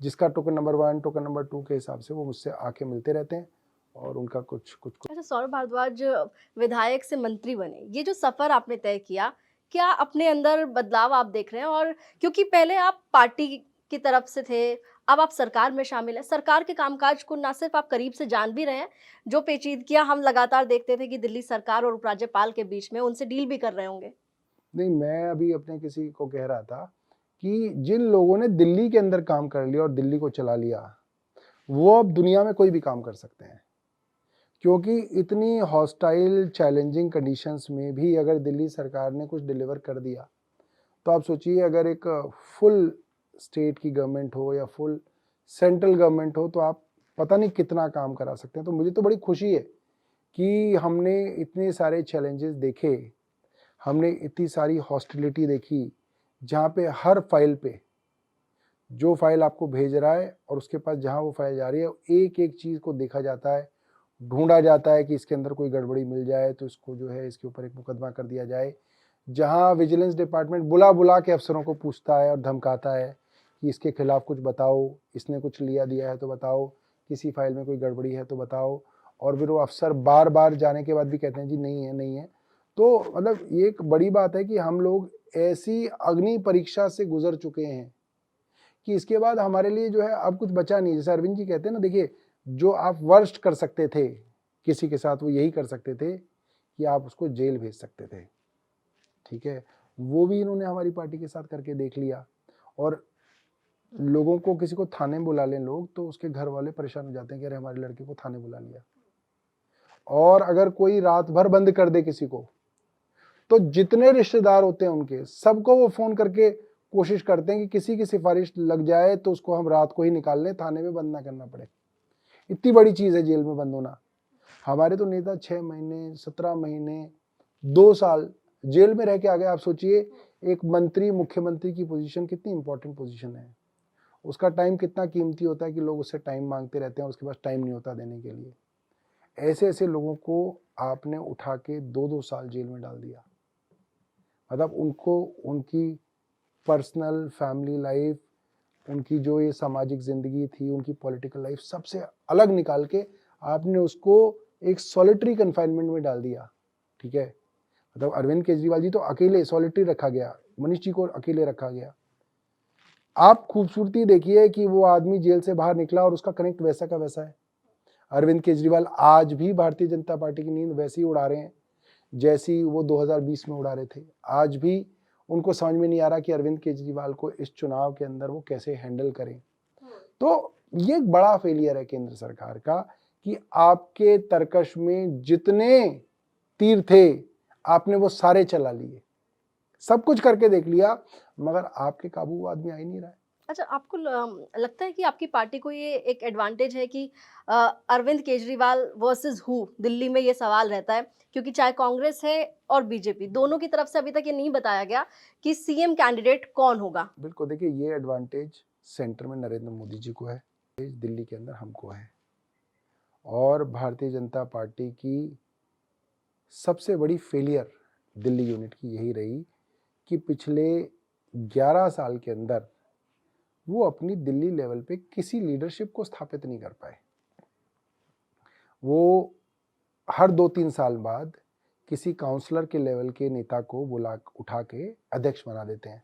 जिसका टोकन नंबर 1, टोकन नंबर 2 के हिसाब से वो मुझसे आके मिलते रहते हैं, और उनका कुछ कुछ कुछ अच्छा, सौरभ भारद्वाज विधायक से मंत्री बने, ये जो सफर आपने तय किया, क्या अपने अंदर बदलाव आप देख रहे हैं? और क्योंकि पहले आप पार्टी की तरफ से थे, अब आप सरकार में शामिल हैं, सरकार के कामकाज को ना सिर्फ आप करीब से जान भी रहे हैं, जो पेचीदगियां हम लगातार देखते थे कि दिल्ली सरकार और उपराज्यपाल के बीच में, उनसे डील भी कर रहे होंगे। नहीं, मैं अभी अपने किसी को कह रहा था कि जिन लोगों ने दिल्ली के अंदर काम कर लिया और दिल्ली को चला लिया, वो अब दुनिया में कोई भी काम कर सकते हैं, क्योंकि इतनी हॉस्टाइल चैलेंजिंग कंडीशंस में भी अगर दिल्ली सरकार ने कुछ डिलीवर कर दिया, तो आप सोचिए अगर एक फुल स्टेट की गवर्नमेंट हो या फुल सेंट्रल गवर्नमेंट हो, तो आप पता नहीं कितना काम करा सकते हैं। तो मुझे तो बड़ी खुशी है कि हमने इतने सारे चैलेंजेस देखे, हमने इतनी सारी हॉस्टिलिटी देखी, जहाँ पे हर फाइल पे जो फाइल आपको भेज रहा है और उसके पास जहाँ वो फाइल जा रही है, एक एक चीज़ को देखा जाता है, ढूंढा जाता है कि इसके अंदर कोई गड़बड़ी मिल जाए तो इसको जो है इसके ऊपर एक मुकदमा कर दिया जाए। जहाँ विजिलेंस डिपार्टमेंट बुला बुला के अफसरों को पूछता है और धमकाता है कि इसके खिलाफ कुछ बताओ, इसने कुछ लिया दिया है तो बताओ, किसी फाइल में कोई गड़बड़ी है तो बताओ, और फिर वो अफसर बार बार जाने के बाद भी कहते हैं जी नहीं है नहीं है। तो मतलब ये एक बड़ी बात है कि हम लोग ऐसी अग्नि परीक्षा से गुजर चुके हैं कि इसके बाद हमारे लिए जो है अब कुछ बचा नहीं। जैसे अरविंद जी कहते हैं ना, देखिए जो आप वर्स्ट कर सकते थे किसी के साथ, वो यही कर सकते थे कि आप उसको जेल भेज सकते थे, ठीक है। वो भी इन्होंने हमारी पार्टी के साथ करके देख लिया। और लोगों को, किसी को थाने बुला लें लोग, तो उसके घर वाले परेशान हो जाते हैं कि अरे हमारे लड़के को थाने बुला लिया। और अगर कोई रात भर बंद कर दे किसी को, तो जितने रिश्तेदार होते हैं उनके सबको वो फोन करके कोशिश करते हैं कि किसी की सिफारिश लग जाए तो उसको हम रात को ही निकाल लें, थाने में बंद ना करना पड़े। इतनी बड़ी चीज है जेल में बंद होना। हमारे तो नेता 6 महीने, 17 महीने, 2 साल जेल में रह के आ गए। आप सोचिए, एक मंत्री, मुख्यमंत्री की पोजीशन कितनी इंपॉर्टेंट पोजीशन है, उसका टाइम कितना कीमती होता है कि लोग उससे टाइम मांगते रहते हैं और उसके पास टाइम नहीं होता देने के लिए। ऐसे ऐसे लोगों को आपने उठा के 2-2 साल जेल में डाल दिया। मतलब उनको, उनकी पर्सनल फैमिली लाइफ, उनकी जो ये सामाजिक जिंदगी थी, उनकी पॉलिटिकल लाइफ, सबसे अलग निकाल के आपने उसको एक सॉलिटरी कन्फाइनमेंट में डाल दिया, ठीक है। मतलब अरविंद केजरीवाल जी तो अकेले सॉलिटरी रखा गया, मनीष जी को अकेले रखा गया। आप खूबसूरती देखिए कि वो आदमी जेल से बाहर निकला और उसका कनेक्ट वैसा का वैसा है। अरविंद केजरीवाल आज भी भारतीय जनता पार्टी की नींद वैसी उड़ा रहे हैं जैसी वो 2020 में उड़ा रहे थे। आज भी उनको समझ में नहीं आ रहा कि अरविंद केजरीवाल को इस चुनाव के अंदर वो कैसे हैंडल करें। तो ये एक बड़ा फेलियर है केंद्र सरकार का कि आपके तर्कश में जितने तीर थे आपने वो सारे चला लिए, सब कुछ करके देख लिया, मगर आपके काबू वो आदमी आ ही नहीं रहा है। अच्छा, आपको लगता है कि आपकी पार्टी को ये एक एडवांटेज है कि अरविंद केजरीवाल वर्सेस हु दिल्ली में ये सवाल रहता है, क्योंकि चाहे कांग्रेस है और बीजेपी, दोनों की तरफ से अभी तक ये नहीं बताया गया कि सीएम कैंडिडेट कौन होगा। बिल्कुल, देखिए ये एडवांटेज सेंटर में नरेंद्र मोदी जी को है, दिल्ली के अंदर हमको है। और भारतीय जनता पार्टी की सबसे बड़ी फेलियर दिल्ली यूनिट की यही रही कि पिछले 11 साल के अंदर वो अपनी दिल्ली लेवल पे किसी लीडरशिप को स्थापित नहीं कर पाए। वो हर 2-3 साल बाद किसी काउंसलर के लेवल के नेता को उठा के अध्यक्ष बना देते हैं,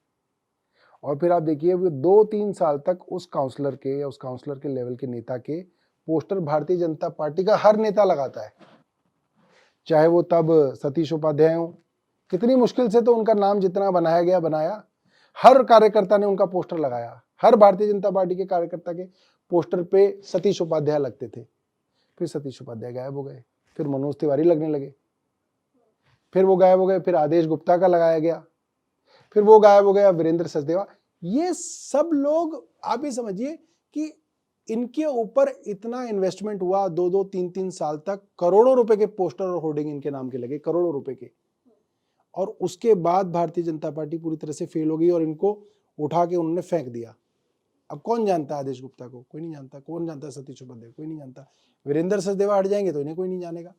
और फिर आप देखिए वो 2-3 साल तक उस काउंसलर के या उस काउंसलर के लेवल के नेता के पोस्टर भारतीय जनता पार्टी का हर नेता लगाता है, चाहे वो तब सतीश उपाध्याय हो। कितनी मुश्किल से तो उनका नाम जितना बनाया गया बनाया, हर कार्यकर्ता ने उनका पोस्टर लगाया, हर भारतीय जनता पार्टी के कार्यकर्ता के पोस्टर पे सतीश उपाध्याय लगते थे। फिर सतीश उपाध्याय गायब हो गए, फिर मनोज तिवारी लगने लगे, फिर वो गायब हो गए, फिर आदेश गुप्ता का लगाया गया, फिर वो गायब हो गया, वीरेंद्र सचदेवा। ये सब लोग आप ही समझिए कि इनके ऊपर इतना इन्वेस्टमेंट हुआ, 2-2, 3-3 साल तक करोड़ों रुपए के पोस्टर और होर्डिंग इनके नाम के लगे, करोड़ों रुपए के। और उसके बाद भारतीय जनता पार्टी पूरी तरह से फेल हो गई और इनको उठा के उन्होंने फेंक दिया। अब कौन जानता है आदेश गुप्ता को? कोई नहीं जानता। कौन जानता है सतीश उपाध्याय? कोई नहीं जानता। वीरेंद्र सचदेवा हट जाएंगे तो इन्हें कोई नहीं जानेगा।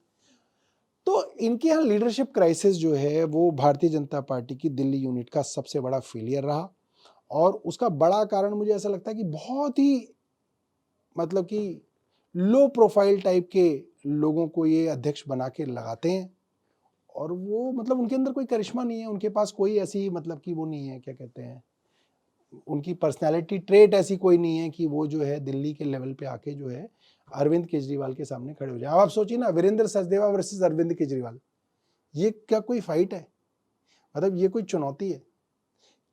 तो इनके यहाँ लीडरशिप क्राइसिस जो है वो भारतीय जनता पार्टी की दिल्ली यूनिट का सबसे बड़ा फेलियर रहा। और उसका बड़ा कारण मुझे ऐसा लगता है कि बहुत ही मतलब कि लो प्रोफाइल टाइप के लोगों को ये अध्यक्ष बना के लगाते हैं, और वो मतलब उनके अंदर कोई करिश्मा नहीं है, उनके पास कोई ऐसी मतलब कि वो नहीं है, क्या कहते हैं, उनकी पर्सनैलिटी ट्रेट ऐसी कोई नहीं है कि वो जो है दिल्ली के लेवल पे आके जो है अरविंद केजरीवाल के सामने खड़े हो जाए। अब आप सोचिए ना, वीरेंद्र सचदेवा वर्सेस अरविंद केजरीवाल, ये क्या कोई फाइट है? मतलब ये कोई चुनौती है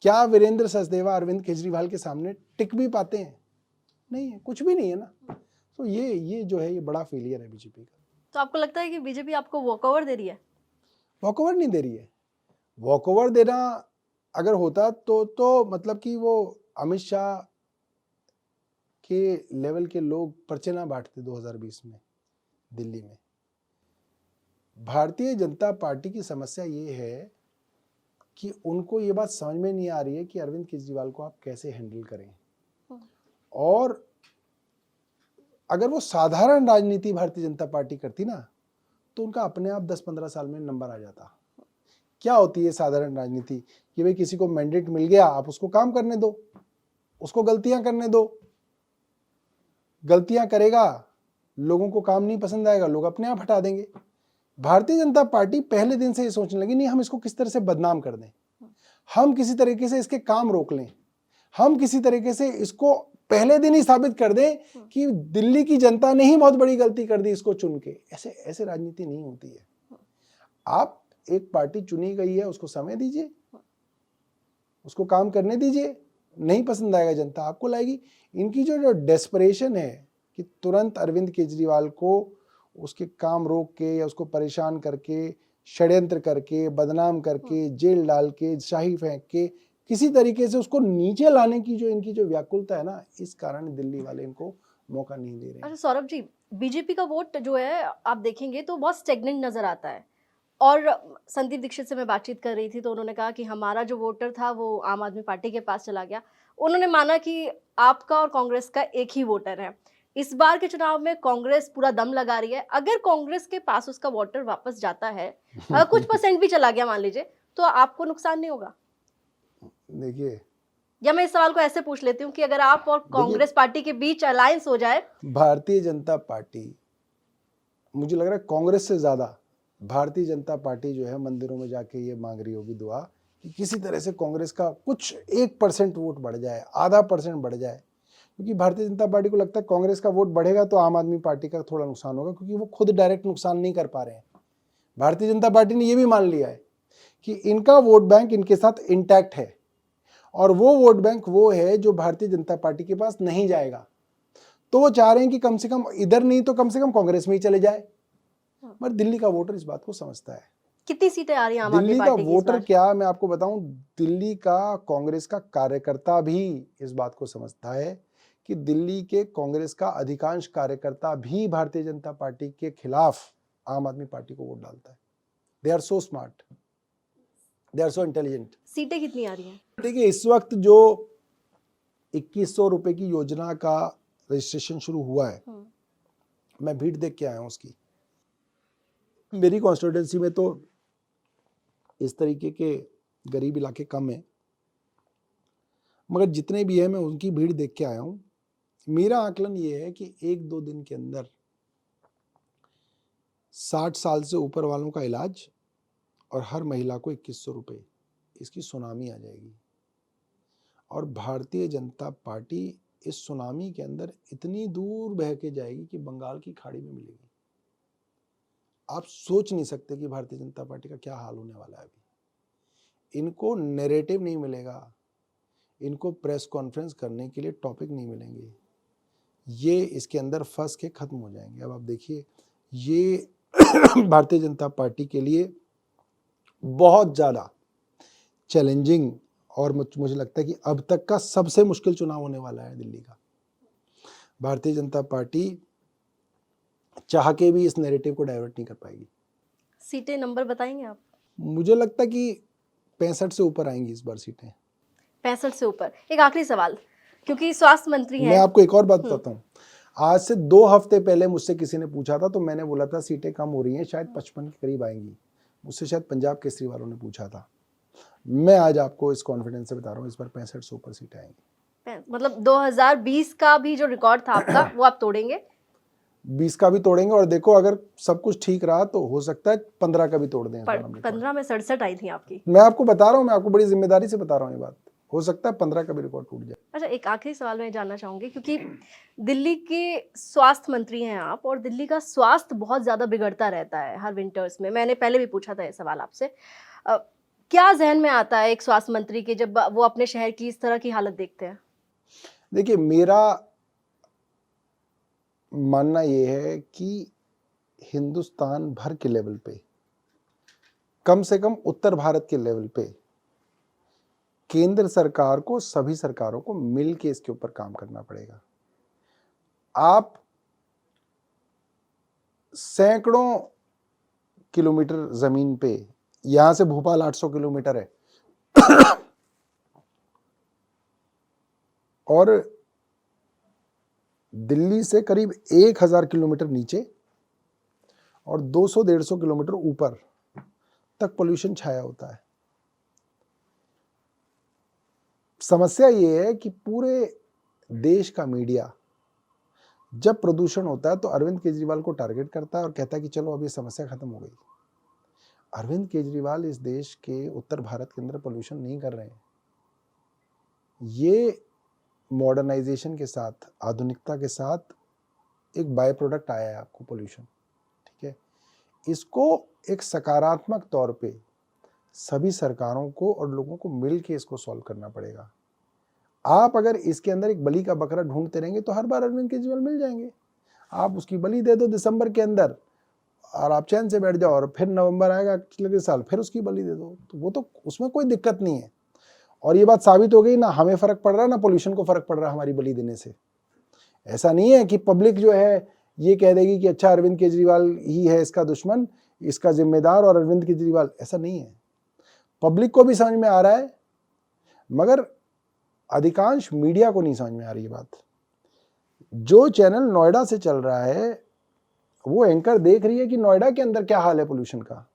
क्या? वीरेंद्र सचदेवा अरविंद केजरीवाल के सामने टिक भी पाते हैं? नहीं है, कुछ भी नहीं है ना। तो ये जो है ये बड़ा फेलियर है बीजेपी का। तो आपको लगता है कि बीजेपी आपको वॉकओवर दे रही है? वॉकओवर नहीं दे रही है। वॉकओवर देना अगर होता तो मतलब कि वो अमित शाह के लेवल के लोग पर्चे ना बांटते 2020 में दिल्ली में। भारतीय जनता पार्टी की समस्या ये है कि उनको ये बात समझ में नहीं आ रही है कि अरविंद केजरीवाल को आप कैसे हैंडल करें। और अगर वो साधारण राजनीति भारतीय जनता पार्टी करती ना तो उनका अपने आप 10-15 साल में नंबर आ जाता। क्या होती है साधारण राजनीति कि भाई किसी को मैंडेट मिल गया, आप उसको काम करने दो, उसको गलतियां करने दो। गलतियां करेगा, लोगों को काम नहीं पसंद आएगा, लोग अपने आप हटा देंगे। भारतीय जनता पार्टी पहले दिन से ये सोचने लगी, नहीं हम इसको किस तरह से बदनाम कर दें, हम किसी तरीके से इसके काम रोक लें, हम किसी तरीके से इसको पहले दिन ही साबित कर दें कि दिल्ली की जनता ने ही बहुत बड़ी गलती कर दी इसको चुन के। ऐसे ऐसे राजनीति नहीं होती है। आप एक पार्टी चुनी गई है, उसको समय दीजिए, उसको काम करने दीजिए। नहीं पसंद आएगा जनता आपको लाएगी। इनकी जो डेस्परेशन है कि तुरंत अरविंद केजरीवाल को उसके काम रोक के या उसको परेशान करके, षड्यंत्र करके, बदनाम करके, जेल डाल के, शाही फेंक के, किसी तरीके से उसको नीचे लाने की जो इनकी जो व्याकुलता है ना, इस कारण दिल्ली वाले इनको मौका नहीं दे रहे हैं। अच्छा सौरभ जी, बीजेपी का वोट जो है आप देखेंगे तो बहुत स्टेगनेंट नजर आता है। और संदीप दीक्षित से मैं बातचीत कर रही थी तो उन्होंने कहा कि हमारा जो वोटर था वो आम आदमी पार्टी के पास चला गया। उन्होंने माना कि आपका और कांग्रेस का एक ही वोटर है। इस बार के चुनाव में कांग्रेस पूरा दम लगा रही है। अगर कांग्रेस के पास उसका वोटर वापस जाता है, कुछ परसेंट भी चला गया मान लीजिए, तो आपको नुकसान नहीं होगा? देखिए, या मैं इस सवाल को ऐसे पूछ लेती हूँ कि अगर आप और कांग्रेस पार्टी के बीच अलायंस हो जाए। भारतीय जनता पार्टी, मुझे लग रहा है कांग्रेस से ज्यादा भारतीय जनता पार्टी जो है मंदिरों में जाके ये मांग रही होगी दुआ कि किसी तरह से कांग्रेस का कुछ 1% वोट बढ़ जाए, आधा परसेंट बढ़ जाए। क्योंकि भारतीय जनता पार्टी को लगता है कांग्रेस का वोट बढ़ेगा तो आम आदमी पार्टी का थोड़ा नुकसान होगा, क्योंकि वो खुद डायरेक्ट नुकसान नहीं कर पा रहे हैं। भारतीय जनता पार्टी ने ये भी मान लिया है कि इनका वोट बैंक इनके साथ इंटैक्ट है, और वो वोट बैंक वो है जो भारतीय जनता पार्टी के पास नहीं जाएगा। तो वो चाह रहे हैं कि कम से कम इधर नहीं तो कम से कम कांग्रेस में ही चले जाए। पर दिल्ली का वोटर इस बात को समझता है। कितनी सीटें आ रही हैं आम आदमी दिल्ली का पार्टी की इस वोटर बार? क्या, मैं आपको बताऊं, दिल्ली का कांग्रेस का कार्यकर्ता भी इस बात को समझता है कि दिल्ली के कांग्रेस का अधिकांश कार्यकर्ता भी भारतीय जनता पार्टी के खिलाफ आम आदमी पार्टी को वोट डालता है। They are so smart, they are so intelligent. सीटें कितनी आ रही हैं? देखिए, इस वक्त जो 2100 रुपए की योजना का रजिस्ट्रेशन शुरू हुआ है, मैं भीड़ देख के आया हूं उसकी। मेरी कॉन्स्टिट्यूएंसी में तो इस तरीके के गरीब इलाके कम है, मगर जितने भी है मैं उनकी भीड़ देख के आया हूं। मेरा आकलन ये है कि 1-2 दिन के अंदर 60 साल से ऊपर वालों का इलाज और हर महिला को 2100 रुपये, इसकी सुनामी आ जाएगी। और भारतीय जनता पार्टी इस सुनामी के अंदर इतनी दूर बह के जाएगी कि बंगाल की खाड़ी में मिलेगी। आप सोच नहीं सकते कि भारतीय जनता पार्टी का क्या हाल होने वाला है अभी। इनको नैरेटिव नहीं मिलेगा, इनको प्रेस कॉन्फ्रेंस करने के लिए टॉपिक नहीं मिलेंगे, ये इसके अंदर फंस के खत्म हो जाएंगे। अब आप देखिए, ये भारतीय जनता पार्टी के लिए बहुत ज़्यादा चैलेंजिंग और मुझे लगता है कि अब तक का सबसे मुश्किल चुनाव होने वाला है दिल्ली का। भारतीय जनता पार्टी चाह के भी इस नैरेटिव को डाइवर्ट नहीं कर पाएगी। सीटें नंबर बताएंगे आप? मुझे लगता है कि 65 से ऊपर आएंगी इस बार सीटें। 65 से ऊपर। एक आखिरी सवाल, क्योंकि स्वास्थ्य मंत्री हैं। मैं आपको एक और बात बताता हूँ। आज से 2 हफ्ते पहले मुझसे किसी ने पूछा था तो मैंने बोला था सीटें कम हो रही हैं, शायद 55 के करीब आएंगी। मुझसे शायद पंजाब केसरी वालों ने पूछा था। मैं आज आपको इस कॉन्फिडेंस से बता रहा हूँ, इस बार 65 से ऊपर सीटें आएंगी। मतलब 2020 का भी जो रिकॉर्ड था आपका वो आप तोड़ेंगे? 20 का भी तोड़ेंगे, और देखो अगर सब कुछ ठीक रहा तो हो सकता है 15 का भी तोड़ दें। 15 में 67 आई थी आपकी। मैं आपको बता रहा हूँ, मैं आपको बड़ी जिम्मेदारी से बता रहा हूँ ये बात। हो सकता है 15 का भी रिकॉर्ड टूट जाए। अच्छा, एक आखिरी सवाल मैं जानना चाहूंगी, क्योंकि दिल्ली के स्वास्थ्य मंत्री हैं आप, और दिल्ली का स्वास्थ्य बहुत ज्यादा बिगड़ता रहता है हर विंटर्स में। मैंने पहले भी पूछा था ये सवाल आपसे। क्या जहन में आता है एक स्वास्थ्य मंत्री के जब वो अपने शहर की इस तरह की हालत देखते हैं? देखिए, मेरा मानना ये है कि हिंदुस्तान भर के लेवल पे, कम से कम उत्तर भारत के लेवल पे, केंद्र सरकार को, सभी सरकारों को मिल के इसके ऊपर काम करना पड़ेगा। आप सैकड़ों किलोमीटर जमीन पे, यहां से भोपाल 800 किलोमीटर है और दिल्ली से करीब 1000 किलोमीटर नीचे और 200-150 किलोमीटर ऊपर तक पोल्यूशन छाया होता है। समस्या ये है कि पूरे देश का मीडिया जब प्रदूषण होता है तो अरविंद केजरीवाल को टारगेट करता है और कहता है कि चलो अब ये समस्या खत्म हो गई। अरविंद केजरीवाल इस देश के उत्तर भारत के अंदर पोल्यूशन नहीं कर रहे हैं। ये मॉडर्नाइजेशन के साथ, आधुनिकता के साथ एक बाय प्रोडक्ट आया है आपको पोल्यूशन, ठीक है। इसको एक सकारात्मक तौर पे सभी सरकारों को और लोगों को मिल के इसको सॉल्व करना पड़ेगा। आप अगर इसके अंदर एक बलि का बकरा ढूंढते रहेंगे तो हर बार अरविंद केजरीवाल मिल जाएंगे। आप उसकी बलि दे दो दिसंबर के अंदर और आप चैन से बैठ जाओ, और फिर नवंबर आएगा अगले साल फिर उसकी बलि दे दो, तो वो तो उसमें कोई दिक्कत नहीं है। और ये बात साबित हो गई, ना हमें फर्क पड़ रहा है ना पोल्यूशन को फर्क पड़ रहा है हमारी बलि देने से। ऐसा नहीं है कि पब्लिक जो है ये कह देगी कि अच्छा अरविंद केजरीवाल ही है इसका दुश्मन, इसका जिम्मेदार और अरविंद केजरीवाल, ऐसा नहीं है। पब्लिक को भी समझ में आ रहा है, मगर अधिकांश मीडिया को नहीं समझ में आ रही है बात। जो चैनल नोएडा से चल रहा है वो एंकर देख रही है कि नोएडा के अंदर क्या हाल है पोल्यूशन का,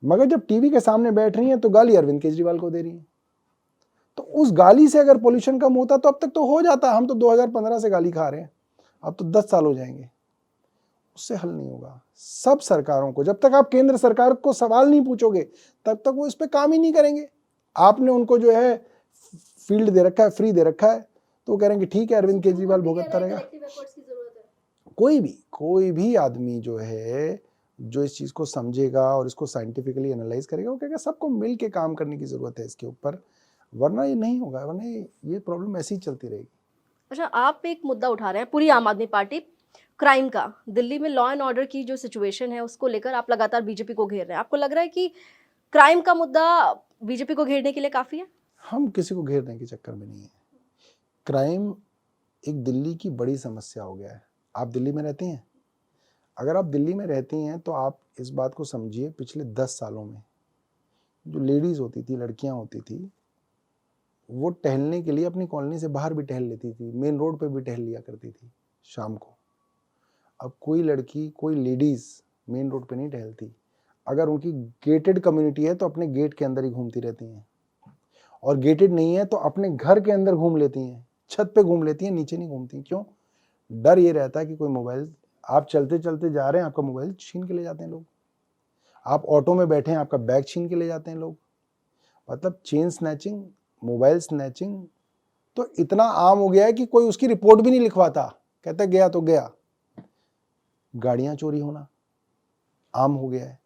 मगर जब टीवी के सामने बैठ रही है तो गाली अरविंद केजरीवाल को दे रही है। तो उस गाली से अगर पोल्यूशन कम होता तो अब तक तो हो जाता। हम तो 2015 से गाली खा रहे हैं, अब तो 10 साल हो जाएंगे, उससे हल नहीं होगा। सब सरकारों को, जब तक आप केंद्र सरकार को सवाल नहीं पूछोगे तब तक वो इस पे काम ही नहीं करेंगे। आपने उनको जो है फील्ड दे रखा है, फ्री दे रखा है, तो वो कह रहे हैं कि ठीक है अरविंद केजरीवाल भुगतता रहेगा। कोई भी आदमी जो है जो इस चीज को समझेगा और इसको साइंटिफिकली एनालाइज करेगा, वो कहेगा सबको मिल के काम करने की जरूरत है इसके ऊपर, वरना ये नहीं होगा, वरना ये प्रॉब्लम ऐसी ही चलती रहेगी। अच्छा, आप एक मुद्दा उठा रहे हैं, पूरी आम आदमी पार्टी, क्राइम का। दिल्ली में लॉ एंड ऑर्डर की जो सिचुएशन है उसको लेकर आप लगातार बीजेपी को घेर रहे हैं। आपको लग रहा है कि क्राइम का मुद्दा बीजेपी को घेरने के लिए काफी है? हम किसी को घेरने के चक्कर में नहीं है। क्राइम एक दिल्ली की बड़ी समस्या हो गया है। आप दिल्ली में रहती हैं? अगर आप दिल्ली में रहती हैं तो आप इस बात को समझिए, पिछले 10 सालों में जो लेडीज होती थी, लड़कियां होती थी, वो टहलने के लिए अपनी कॉलोनी से बाहर भी टहल लेती थी, मेन रोड पे भी टहल लिया करती थी शाम को। अब कोई लड़की, कोई लेडीज मेन रोड पे नहीं टहलती। अगर उनकी गेटेड कम्युनिटी है तो अपने गेट के अंदर ही घूमती रहती हैं, और गेटेड नहीं है तो अपने घर के अंदर घूम लेती हैं, छत पे घूम लेती हैं, नीचे नहीं घूमती। क्यों? डर ये रहता है कि कोई मोबाइल, आप चलते चलते जा रहे हैं, आपका मोबाइल छीन के ले जाते हैं लोग। आप ऑटो में बैठे हैं, आपका बैग छीन के ले जाते हैं लोग। मतलब चेन स्नैचिंग, मोबाइल स्नैचिंग तो इतना आम हो गया है कि कोई उसकी रिपोर्ट भी नहीं लिखवाता, कहता गया तो गया। गाड़ियां चोरी होना आम हो गया है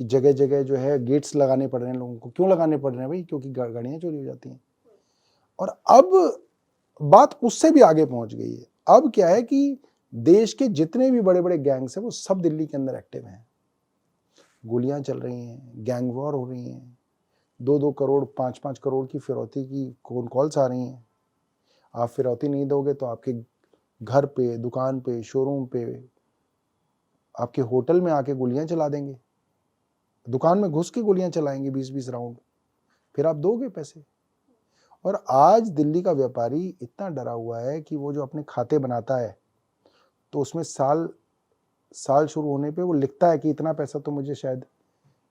कि जगह जगह जो है गेट्स लगाने पड़ रहे हैं लोगों को। क्यों लगाने पड़ रहे हैं भाई? क्योंकि गाड़ियां चोरी हो जाती हैं। और अब बात उससे भी आगे पहुंच गई है। अब क्या है कि देश के जितने भी बड़े बड़े गैंग्स हैं वो सब दिल्ली के अंदर एक्टिव हैं। गोलियां चल रही हैं, गैंग वॉर हो रही हैं, 2-2 करोड़ 5-5 करोड़ की फिरौती की फोन कॉल्स आ रही हैं। आप फिरौती नहीं दोगे तो आपके घर पे, दुकान पे, शोरूम पे, आपके होटल में आके गोलियां चला देंगे, दुकान में घुस के गोलियां चलाएंगे 20-20 राउंड, फिर आप दोगे पैसे। और आज दिल्ली का व्यापारी इतना डरा हुआ है कि वो जो अपने खाते बनाता है तो उसमें साल शुरू होने पे वो लिखता है कि इतना पैसा तो मुझे शायद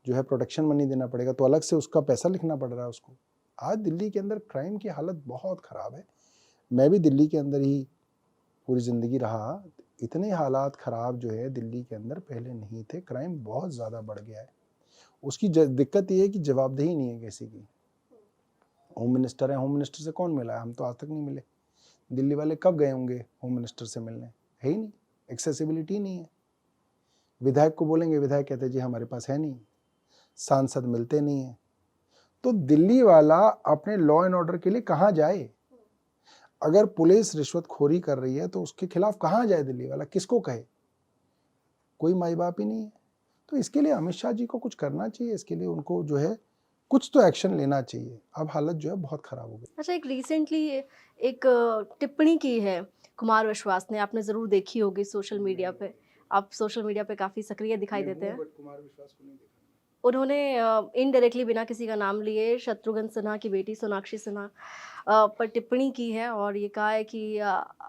जो है प्रोटेक्शन मनी देना पड़ेगा, तो अलग से उसका पैसा लिखना पड़ रहा है उसको। आज दिल्ली के अंदर क्राइम की हालत बहुत खराब है। मैं भी दिल्ली के अंदर ही पूरी ज़िंदगी रहा, इतने हालात ख़राब जो है दिल्ली के अंदर पहले नहीं थे। क्राइम बहुत ज़्यादा बढ़ गया है। उसकी दिक्कत ये है कि जवाबदेही नहीं है किसी की। होम मिनिस्टर है, होम मिनिस्टर से कौन मिला है? हम तो आज तक नहीं मिले। दिल्ली वाले कब गए होंगे होम मिनिस्टर से मिलने? है ही नहीं, एक्सेसिबिलिटी नहीं है। विधायक को बोलेंगे, विधायक कहते जी हमारे पास है नहीं, सांसद मिलते नहीं है। तो दिल्ली वाला अपने लॉ एंड ऑर्डर के लिए कहाँ जाए? अगर पुलिस रिश्वतखोरी कर रही है तो उसके खिलाफ कहाँ जाए दिल्ली वाला? किसको कहे? कोई माई बाप ही नहीं है। तो इसके लिए अमित शाह जी को कुछ करना चाहिए, इसके लिए उनको जो है कुछ तो एक्शन लेना चाहिए। अब हालत जो है बहुत खराब हो गई। अच्छा, एक रिसेंटली एक टिप्पणी की है कुमार विश्वास ने, आपने जरूर देखी होगी सोशल मीडिया पे। आप सोशल मीडिया पे काफी सक्रिय दिखाई देते हैं। कुमार विश्वास को नहीं देखा। उन्होंने इनडायरेक्टली, बिना किसी का नाम लिए, शत्रुघ्न सिन्हा की बेटी सोनाक्षी सिन्हा पर टिप्पणी की है और ये कहा है कि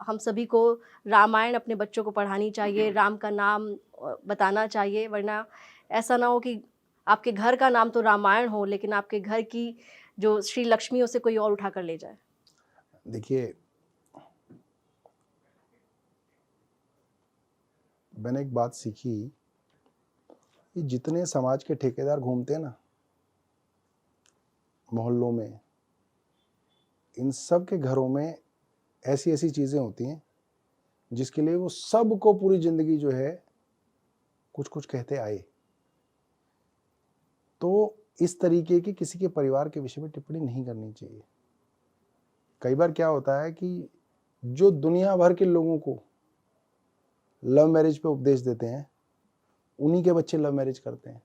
हम सभी को रामायण अपने बच्चों को पढ़ानी चाहिए, राम का नाम बताना चाहिए, वरना ऐसा ना हो कि आपके घर का नाम तो रामायण हो लेकिन आपके घर की जो श्री लक्ष्मी उसे कोई और उठा कर ले जाए। देखिए, मैंने एक बात सीखी कि जितने समाज के ठेकेदार घूमते हैं ना मोहल्लों में, इन सब के घरों में ऐसी ऐसी चीज़ें होती हैं जिसके लिए वो सबको पूरी ज़िंदगी जो है कुछ कुछ कहते आए। तो इस तरीके की किसी के परिवार के विषय में टिप्पणी नहीं करनी चाहिए। कई बार क्या होता है कि जो दुनिया भर के लोगों को लव मैरिज पे उपदेश देते हैं, उन्हीं के बच्चे लव मैरिज करते हैं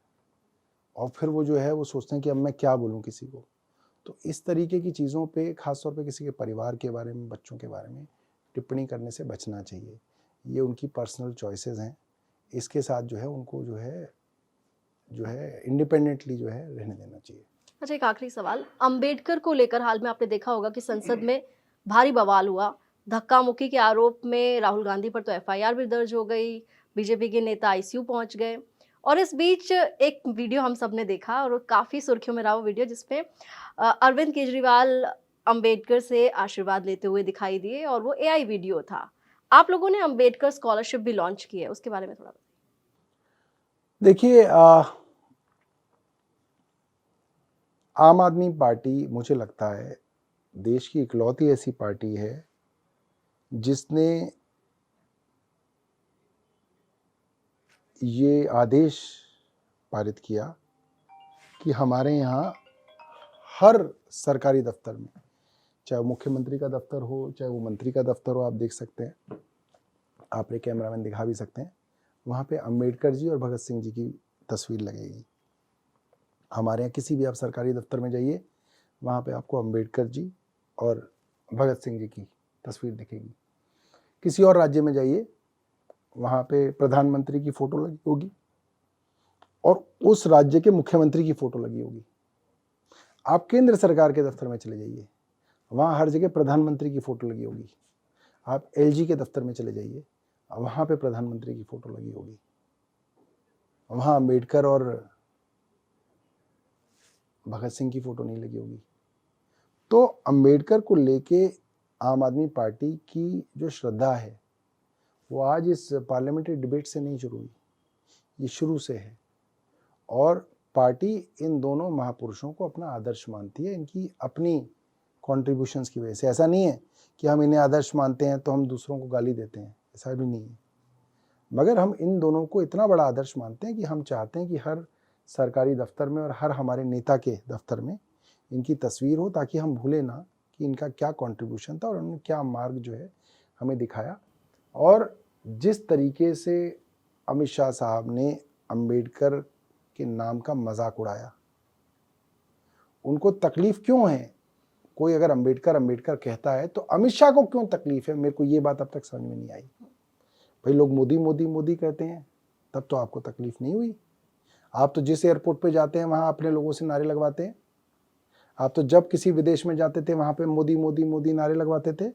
और फिर वो जो है वो सोचते हैं कि अब मैं क्या बोलूं किसी को। तो इस तरीके की चीज़ों पे खासतौर पे किसी के परिवार के बारे में, बच्चों के बारे में टिप्पणी करने से बचना चाहिए। ये उनकी पर्सनल चॉइसेस हैं। इसके साथ जो है उनको जो है इंडिपेंडेंटली जो है रहने देना चाहिए। अच्छा, एक आखिरी सवाल, अंबेडकर को लेकर हाल में आपने देखा होगा कि संसद में भारी बवाल हुआ। धक्का मुक्की के आरोप में राहुल गांधी पर तो एफआईआर भी दर्ज हो गई, बीजेपी के नेता आईसीयू पहुंच गए। और इस बीच एक वीडियो हम सब ने देखा और काफी सुर्खियों में रहा वो वीडियो, जिसमें अरविंद केजरीवाल अंबेडकर से आशीर्वाद लेते हुए दिखाई दिए और वो एआई वीडियो था। आप लोगों ने अंबेडकर स्कॉलरशिप भी लॉन्च की है, उसके बारे में थोड़ा देखिए, आम आदमी पार्टी मुझे लगता है देश की इकलौती ऐसी पार्टी है जिसने ये आदेश पारित किया कि हमारे यहाँ हर सरकारी दफ्तर में, चाहे वो मुख्यमंत्री का दफ्तर हो, चाहे वो मंत्री का दफ्तर हो, आप देख सकते हैं, आप एक कैमरामैन दिखा भी सकते हैं, वहाँ पे अंबेडकर जी और भगत सिंह जी की तस्वीर लगेगी। हमारे यहाँ किसी भी आप सरकारी दफ्तर में जाइए, वहाँ पे आपको अंबेडकर जी और भगत सिंह जी की तस्वीर दिखेगी। किसी और राज्य में जाइए, वहाँ पे प्रधानमंत्री की फ़ोटो लगी होगी और उस राज्य के मुख्यमंत्री की फ़ोटो लगी होगी। आप केंद्र सरकार के दफ्तर में चले जाइए, वहाँ हर जगह प्रधानमंत्री की फ़ोटो लगी होगी। आप एलजी के दफ्तर में चले जाइए, वहाँ पे प्रधानमंत्री की फ़ोटो लगी होगी। वहाँ अंबेडकर और भगत सिंह की फ़ोटो नहीं लगी होगी। तो अंबेडकर को लेके आम आदमी पार्टी की जो श्रद्धा है वो आज इस पार्लियामेंट्री डिबेट से नहीं शुरू हुई, ये शुरू से है। और पार्टी इन दोनों महापुरुषों को अपना आदर्श मानती है, इनकी अपनी कॉन्ट्रीब्यूशंस की वजह से। ऐसा नहीं है कि हम इन्हें आदर्श मानते हैं तो हम दूसरों को गाली देते हैं, ऐसा भी नहीं है। मगर हम इन दोनों को इतना बड़ा आदर्श मानते हैं कि हम चाहते हैं कि हर सरकारी दफ्तर में और हर हमारे नेता के दफ्तर में इनकी तस्वीर हो, ताकि हम भूलें ना कि इनका क्या कॉन्ट्रीब्यूशन था और उन्होंने क्या मार्ग जो है हमें दिखाया। और जिस तरीके से अमित शाह साहब ने अंबेडकर के नाम का मजाक उड़ाया, उनको तकलीफ क्यों है? कोई अगर अंबेडकर अंबेडकर कहता है तो अमित शाह को क्यों तकलीफ है? मेरे को ये बात अब तक समझ में नहीं आई। भाई, लोग मोदी मोदी मोदी कहते हैं, तब तो आपको तकलीफ नहीं हुई। आप तो जिस एयरपोर्ट पे जाते हैं वहां अपने लोगों से नारे लगवाते हैं। आप तो जब किसी विदेश में जाते थे वहां पे मोदी मोदी मोदी नारे लगवाते थे,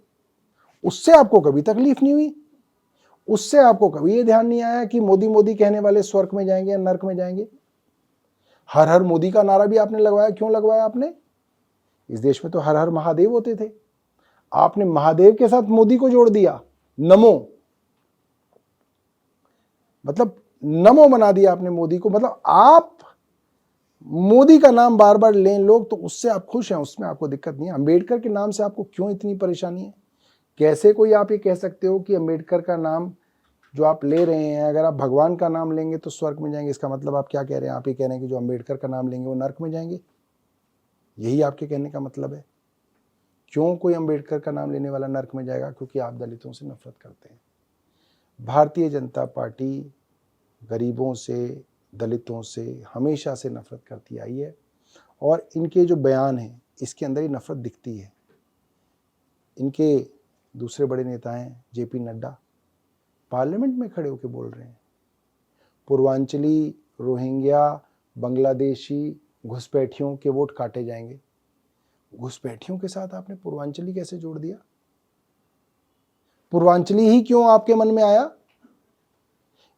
उससे आपको कभी तकलीफ नहीं हुई। उससे आपको कभी ये ध्यान नहीं आया कि मोदी मोदी कहने वाले स्वर्ग में जाएंगे या नर्क में जाएंगे। हर हर मोदी का नारा भी आपने लगवाया। क्यों लगवाया आपने? इस देश में तो हर हर महादेव होते थे, आपने महादेव के साथ मोदी को जोड़ दिया। नमो, मतलब नमो बना दिया आपने मोदी को। मतलब आप मोदी का नाम बार बार लें लोग तो उससे आप खुश हैं, उसमें आपको दिक्कत नहीं है। अंबेडकर के नाम से आपको क्यों इतनी परेशानी है? कैसे कोई आप ये कह सकते हो कि अंबेडकर का नाम जो आप ले रहे हैं, अगर आप भगवान का नाम लेंगे तो स्वर्ग में जाएंगे? इसका मतलब आप क्या कह रहे हैं? आप ये कह रहे हैं कि जो अंबेडकर का नाम लेंगे वो नर्क में जाएंगे? यही आपके कहने का मतलब है? क्यों कोई अंबेडकर का नाम लेने वाला नर्क में जाएगा? क्योंकि आप दलितों से नफरत करते हैं। भारतीय जनता पार्टी गरीबों से, दलितों से हमेशा से नफरत करती आई है और इनके जो बयान हैं इसके अंदर ही नफरत दिखती है। इनके दूसरे बड़े नेता हैं जेपी नड्डा, पार्लियामेंट में खड़े होकर बोल रहे हैं पूर्वांचली, रोहिंग्या, बांग्लादेशी घुसपैठियों के वोट काटे जाएंगे। घुसपैठियों के साथ आपने पूर्वांचली कैसे जोड़ दिया? पूर्वांचली ही क्यों आपके मन में आया?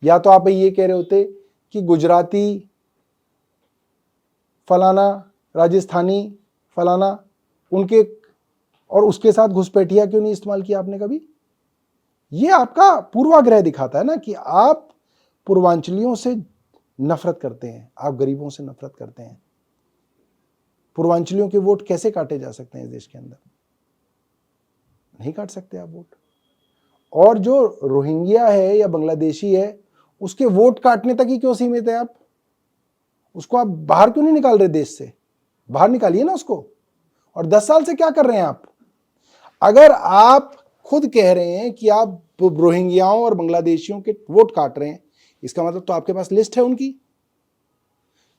या तो आप ये कह रहे होते कि गुजराती फलाना, राजस्थानी फलाना, उनके और उसके साथ घुसपैठिया क्यों नहीं इस्तेमाल किया आपने कभी? ये आपका पूर्वाग्रह दिखाता है ना कि आप पूर्वांचलियों से नफरत करते हैं, आप गरीबों से नफरत करते हैं। पूर्वांचलियों के वोट कैसे काटे जा सकते हैं इस देश के अंदर? नहीं काट सकते आप वोट। और जो रोहिंग्या है या बांग्लादेशी है उसके वोट काटने तक ही क्यों सीमित है आप? उसको आप बाहर क्यों नहीं निकाल रहे देश से? बाहर निकालिए ना उसको। और 10 साल से क्या कर रहे हैं आप? अगर आप खुद कह रहे हैं कि आप रोहिंग्याओं और बांग्लादेशियों के वोट काट रहे हैं, इसका मतलब तो आपके पास लिस्ट है उनकी।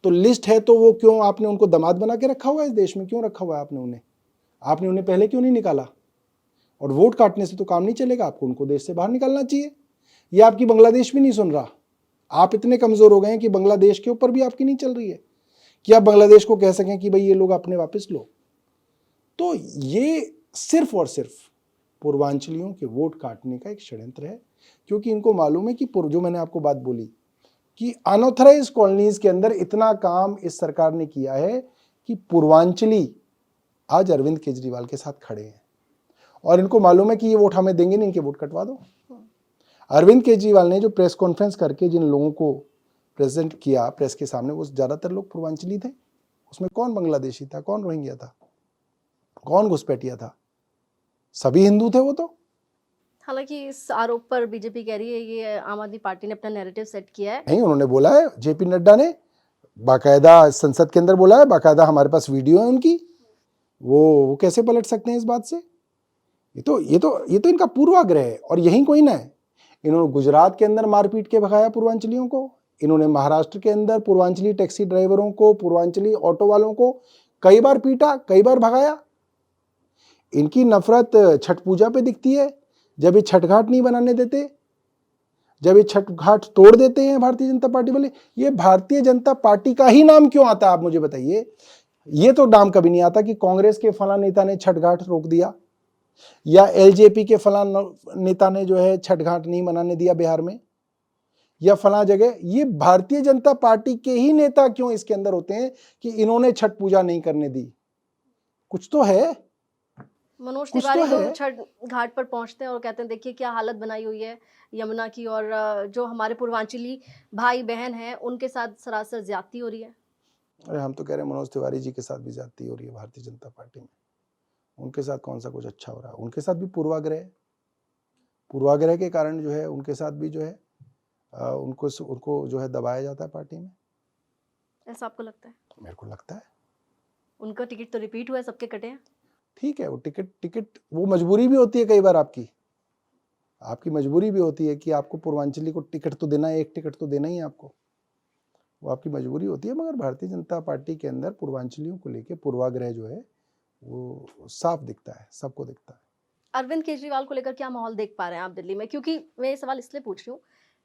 तो लिस्ट है तो वो क्यों आपने उनको दामाद बना के रखा हुआ है इस देश में? क्यों रखा हुआ है आपने उन्हें पहले क्यों नहीं निकाला? और वोट काटने से तो काम नहीं चलेगा, आपको उनको देश से बाहर निकालना चाहिए। ये आपकी बांग्लादेश भी नहीं सुन रहा। आप इतने कमजोर हो गए हैं कि बांग्लादेश के ऊपर भी आपकी नहीं चल रही है कि आप बांग्लादेश को कह सकें कि भाई ये लोग अपने वापस लो। तो ये सिर्फ और सिर्फ पूर्वांचलियों के वोट काटने का एक षड्यंत्र है, क्योंकि इनको मालूम है कि जो मैंने आपको बात बोली कि अनऑथराइज कॉलोनीज के अंदर इतना काम इस सरकार ने किया है कि पूर्वांचली आज अरविंद केजरीवाल के साथ खड़े हैं और इनको मालूम है कि ये वोट हमें देंगे नहीं, इनके वोट कटवा दो। अरविंद केजरीवाल ने जो प्रेस कॉन्फ्रेंस करके जिन लोगों को प्रेजेंट किया प्रेस के सामने, वो ज्यादातर लोग पूर्वांचली थे। उसमें कौन बांग्लादेशी था, कौन रोहिंग्या था, कौन घुसपैठिया था? सभी हिंदू थे वो तो। हालांकि इस आरोप पर बीजेपी कह रही है ये आम आदमी पार्टी ने अपना नैरेटिव सेट किया है। नहीं, उन्होंने बोला है, जेपी नड्डा ने बाकायदा संसद के अंदर बोला है, बाकायदा हमारे पास वीडियो है उनकी। वो कैसे पलट सकते हैं इस बात से? ये तो इनका पूर्वाग्रह है। और यही कोई ना है, इन्होंने गुजरात के अंदर मारपीट के भगाया पूर्वांचलियों को, इन्होंने महाराष्ट्र के अंदर पूर्वांचली टैक्सी ड्राइवरों को, पूर्वांचली ऑटो वालों को कई बार पीटा, कई बार भगाया। इनकी नफरत छठ पूजा पे दिखती है, जब ये छठ घाट नहीं बनाने देते, जब ये छठ घाट तोड़ देते हैं भारतीय जनता पार्टी वाले। ये भारतीय जनता पार्टी का ही नाम क्यों आता है, आप मुझे बताइए? ये तो नाम कभी नहीं आता कि कांग्रेस के फलां नेता ने छठ घाट रोक दिया, या एलजेपी के फलां नेता ने जो है छठ घाट नहीं मनाने दिया बिहार में, या फलां जगह। ये भारतीय जनता पार्टी के ही नेता क्यों इसके अंदर होते हैं कि इन्होंने छठ पूजा नहीं करने दी? कुछ तो है। मनोज कुछ तिवारी तो तो है। छठ घाट पर पहुंचते हैं और कहते हैं देखिए क्या हालत बनाई हुई है यमुना की, और जो हमारे पूर्वांचली भाई बहन हैं उनके साथ सरासर ज्यादती हो रही है। अरे हम तो कह रहे हैं मनोज तिवारी जी के साथ भी ज्यादती हो रही है भारतीय जनता पार्टी में। उनके साथ कौन सा कुछ अच्छा हो रहा है? उनके साथ भी पूर्वाग्रह है। पूर्वाग्रह के कारण जो है उनके साथ भी जो है उनको जो है दबाया जाता है पार्टी में। ऐसा आपको लगता है? मेरे को लगता है। उनका टिकट तो रिपीट हुआ है, सबके कटे हैं। ठीक है, वो टिकट वो मजबूरी भी होती है कई बार आपकी मजबूरी भी होती है कि आपको पूर्वांचली को टिकट तो देना है, एक टिकट तो देना ही है आपको। वो आपकी मजबूरी होती है। मगर भारतीय जनता पार्टी के अंदर पूर्वांचलियों को लेकर पूर्वाग्रह जो है वो साफ दिखता है, सबको दिखता है। अरविंद केजरीवाल को लेकर क्या माहौल देख पा रहे हैं आप दिल्ली में? क्योंकि मैं ये सवाल इसलिए पूछ रही हूँ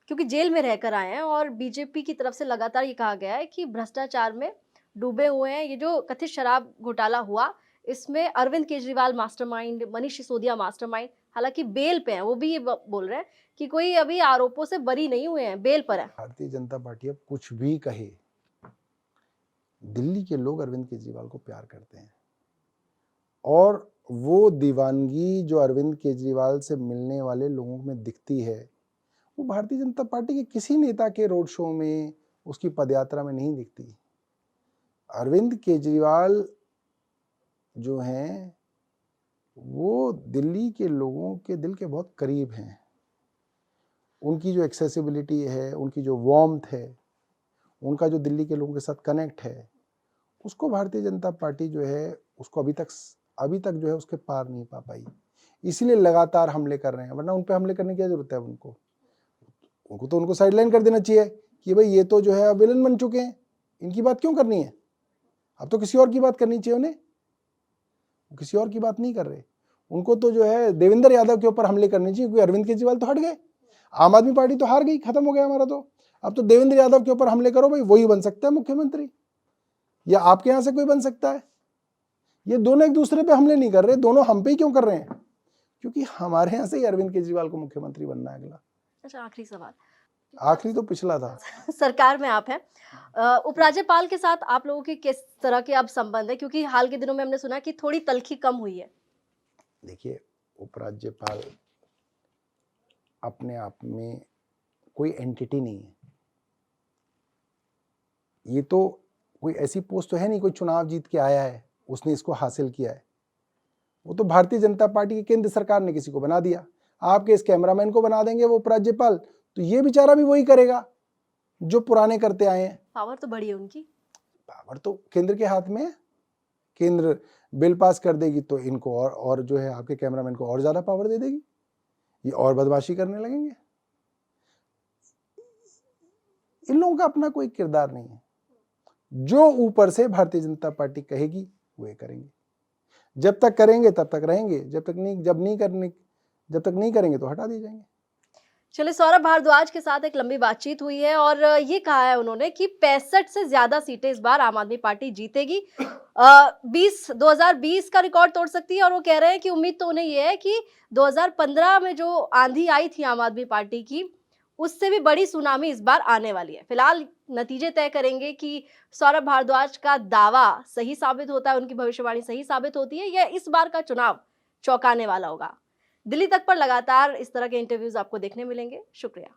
क्योंकि जेल में रहकर आए हैं और बीजेपी की तरफ से लगातार ये कहा गया है कि भ्रष्टाचार में डूबे हुए हैं। ये जो कथित शराब घोटाला हुआ इसमें अरविंद केजरीवाल मास्टरमाइंड, मनीष सिसोदिया मास्टरमाइंड, हालांकि बेल पे हैं, वो भी ये बोल रहे हैं कि कोई अभी आरोपों से बरी नहीं हुए हैं, बेल पर है। भारतीय जनता पार्टी अब कुछ भी कहे, दिल्ली के लोग अरविंद केजरीवाल को प्यार करते हैं। और वो दीवानगी जो अरविंद केजरीवाल से मिलने वाले लोगों में दिखती है, वो भारतीय जनता पार्टी के किसी नेता के रोड शो में, उसकी पदयात्रा में नहीं दिखती। अरविंद केजरीवाल जो हैं वो दिल्ली के लोगों के दिल के बहुत करीब हैं। उनकी जो एक्सेसिबिलिटी है, उनकी जो वार्मथ है, उनका जो दिल्ली के लोगों के साथ कनेक्ट है, उसको भारतीय जनता पार्टी जो है उसको अभी तक जो है उसके पार नहीं पा पाई। इसीलिए लगातार हमले कर रहे हैं, वरना उन पे हमले करने की क्या जरूरत है? उनको साइडलाइन कर देना चाहिए कि भाई ये तो जो है अब विलन बन चुके हैं, इनकी बात क्यों करनी है? अब तो किसी और की बात करनी चाहिए उन्हें। किसी और की बात नहीं कर रहे। उनको तो जो है देवेंद्र यादव के ऊपर हमले करने चाहिए, क्योंकि अरविंद केजरीवाल तो हट गए, आम आदमी पार्टी तो हार गई, खत्म हो गया हमारा। तो अब तो देवेंद्र यादव के ऊपर हमले करो भाई, वही बन सकता है मुख्यमंत्री, या आपके यहां से कोई बन सकता है। ये दोनों एक दूसरे पे हमले नहीं कर रहे, दोनों हम पे ही क्यों कर रहे हैं? क्योंकि हमारे यहां से ही अरविंद केजरीवाल को मुख्यमंत्री बनना है अगला। अच्छा, आखिरी सवाल। आखिरी तो पिछला था। सरकार में आप हैं, उपराज्यपाल के साथ आप लोगों के किस तरह के अब संबंध है? क्योंकि हाल के दिनों में हमने सुना कि थोड़ी तल्खी कम हुई है। देखिए, उपराज्यपाल अपने आप में कोई एंटिटी नहीं है। ये तो कोई ऐसी पोस्ट तो है नहीं, कोई चुनाव जीत के आया है उसने इसको हासिल किया है। वो तो भारतीय जनता पार्टी की केंद्र सरकार ने किसी को बना दिया। आपके इस कैमरामैन को बना देंगे वो उपराज्यपाल, तो ये बेचारा भी वही करेगा जो पुराने करते आए हैं। पावर तो बड़ी है उनकी। पावर तो केंद्र के हाथ में है। केंद्र बिल पास कर देगी तो इनको और जो है आपके कैमरामैन को और ज्यादा पावर दे देगी, ये और बदमाशी करने लगेंगे। इन लोगों का अपना कोई किरदार नहीं है। जो ऊपर से भारतीय जनता पार्टी कहेगी वो करेंगे। जब तक करेंगे तब तक रहेंगे, जब तक नहीं करेंगे तो हटा दिए जाएंगे। चलिए, सौरभ भारद्वाज के साथ एक लंबी बातचीत हुई है और ये कहा है उन्होंने कि 65 से ज्यादा सीटें इस बार आम आदमी पार्टी जीतेगी। 2020 का रिकॉर्ड तोड़ सकती है और वो कह रहे हैं कि उम्मीद तो उन्हें ये है कि 2015 में जो आंधी आई थी आम आदमी पार्टी की, उससे भी बड़ी सुनामी इस बार आने वाली है। फिलहाल नतीजे तय करेंगे कि सौरभ भारद्वाज का दावा सही साबित होता है, उनकी भविष्यवाणी सही साबित होती है, या इस बार का चुनाव चौंकाने वाला होगा। दिल्ली तक पर लगातार इस तरह के इंटरव्यूज आपको देखने मिलेंगे। शुक्रिया।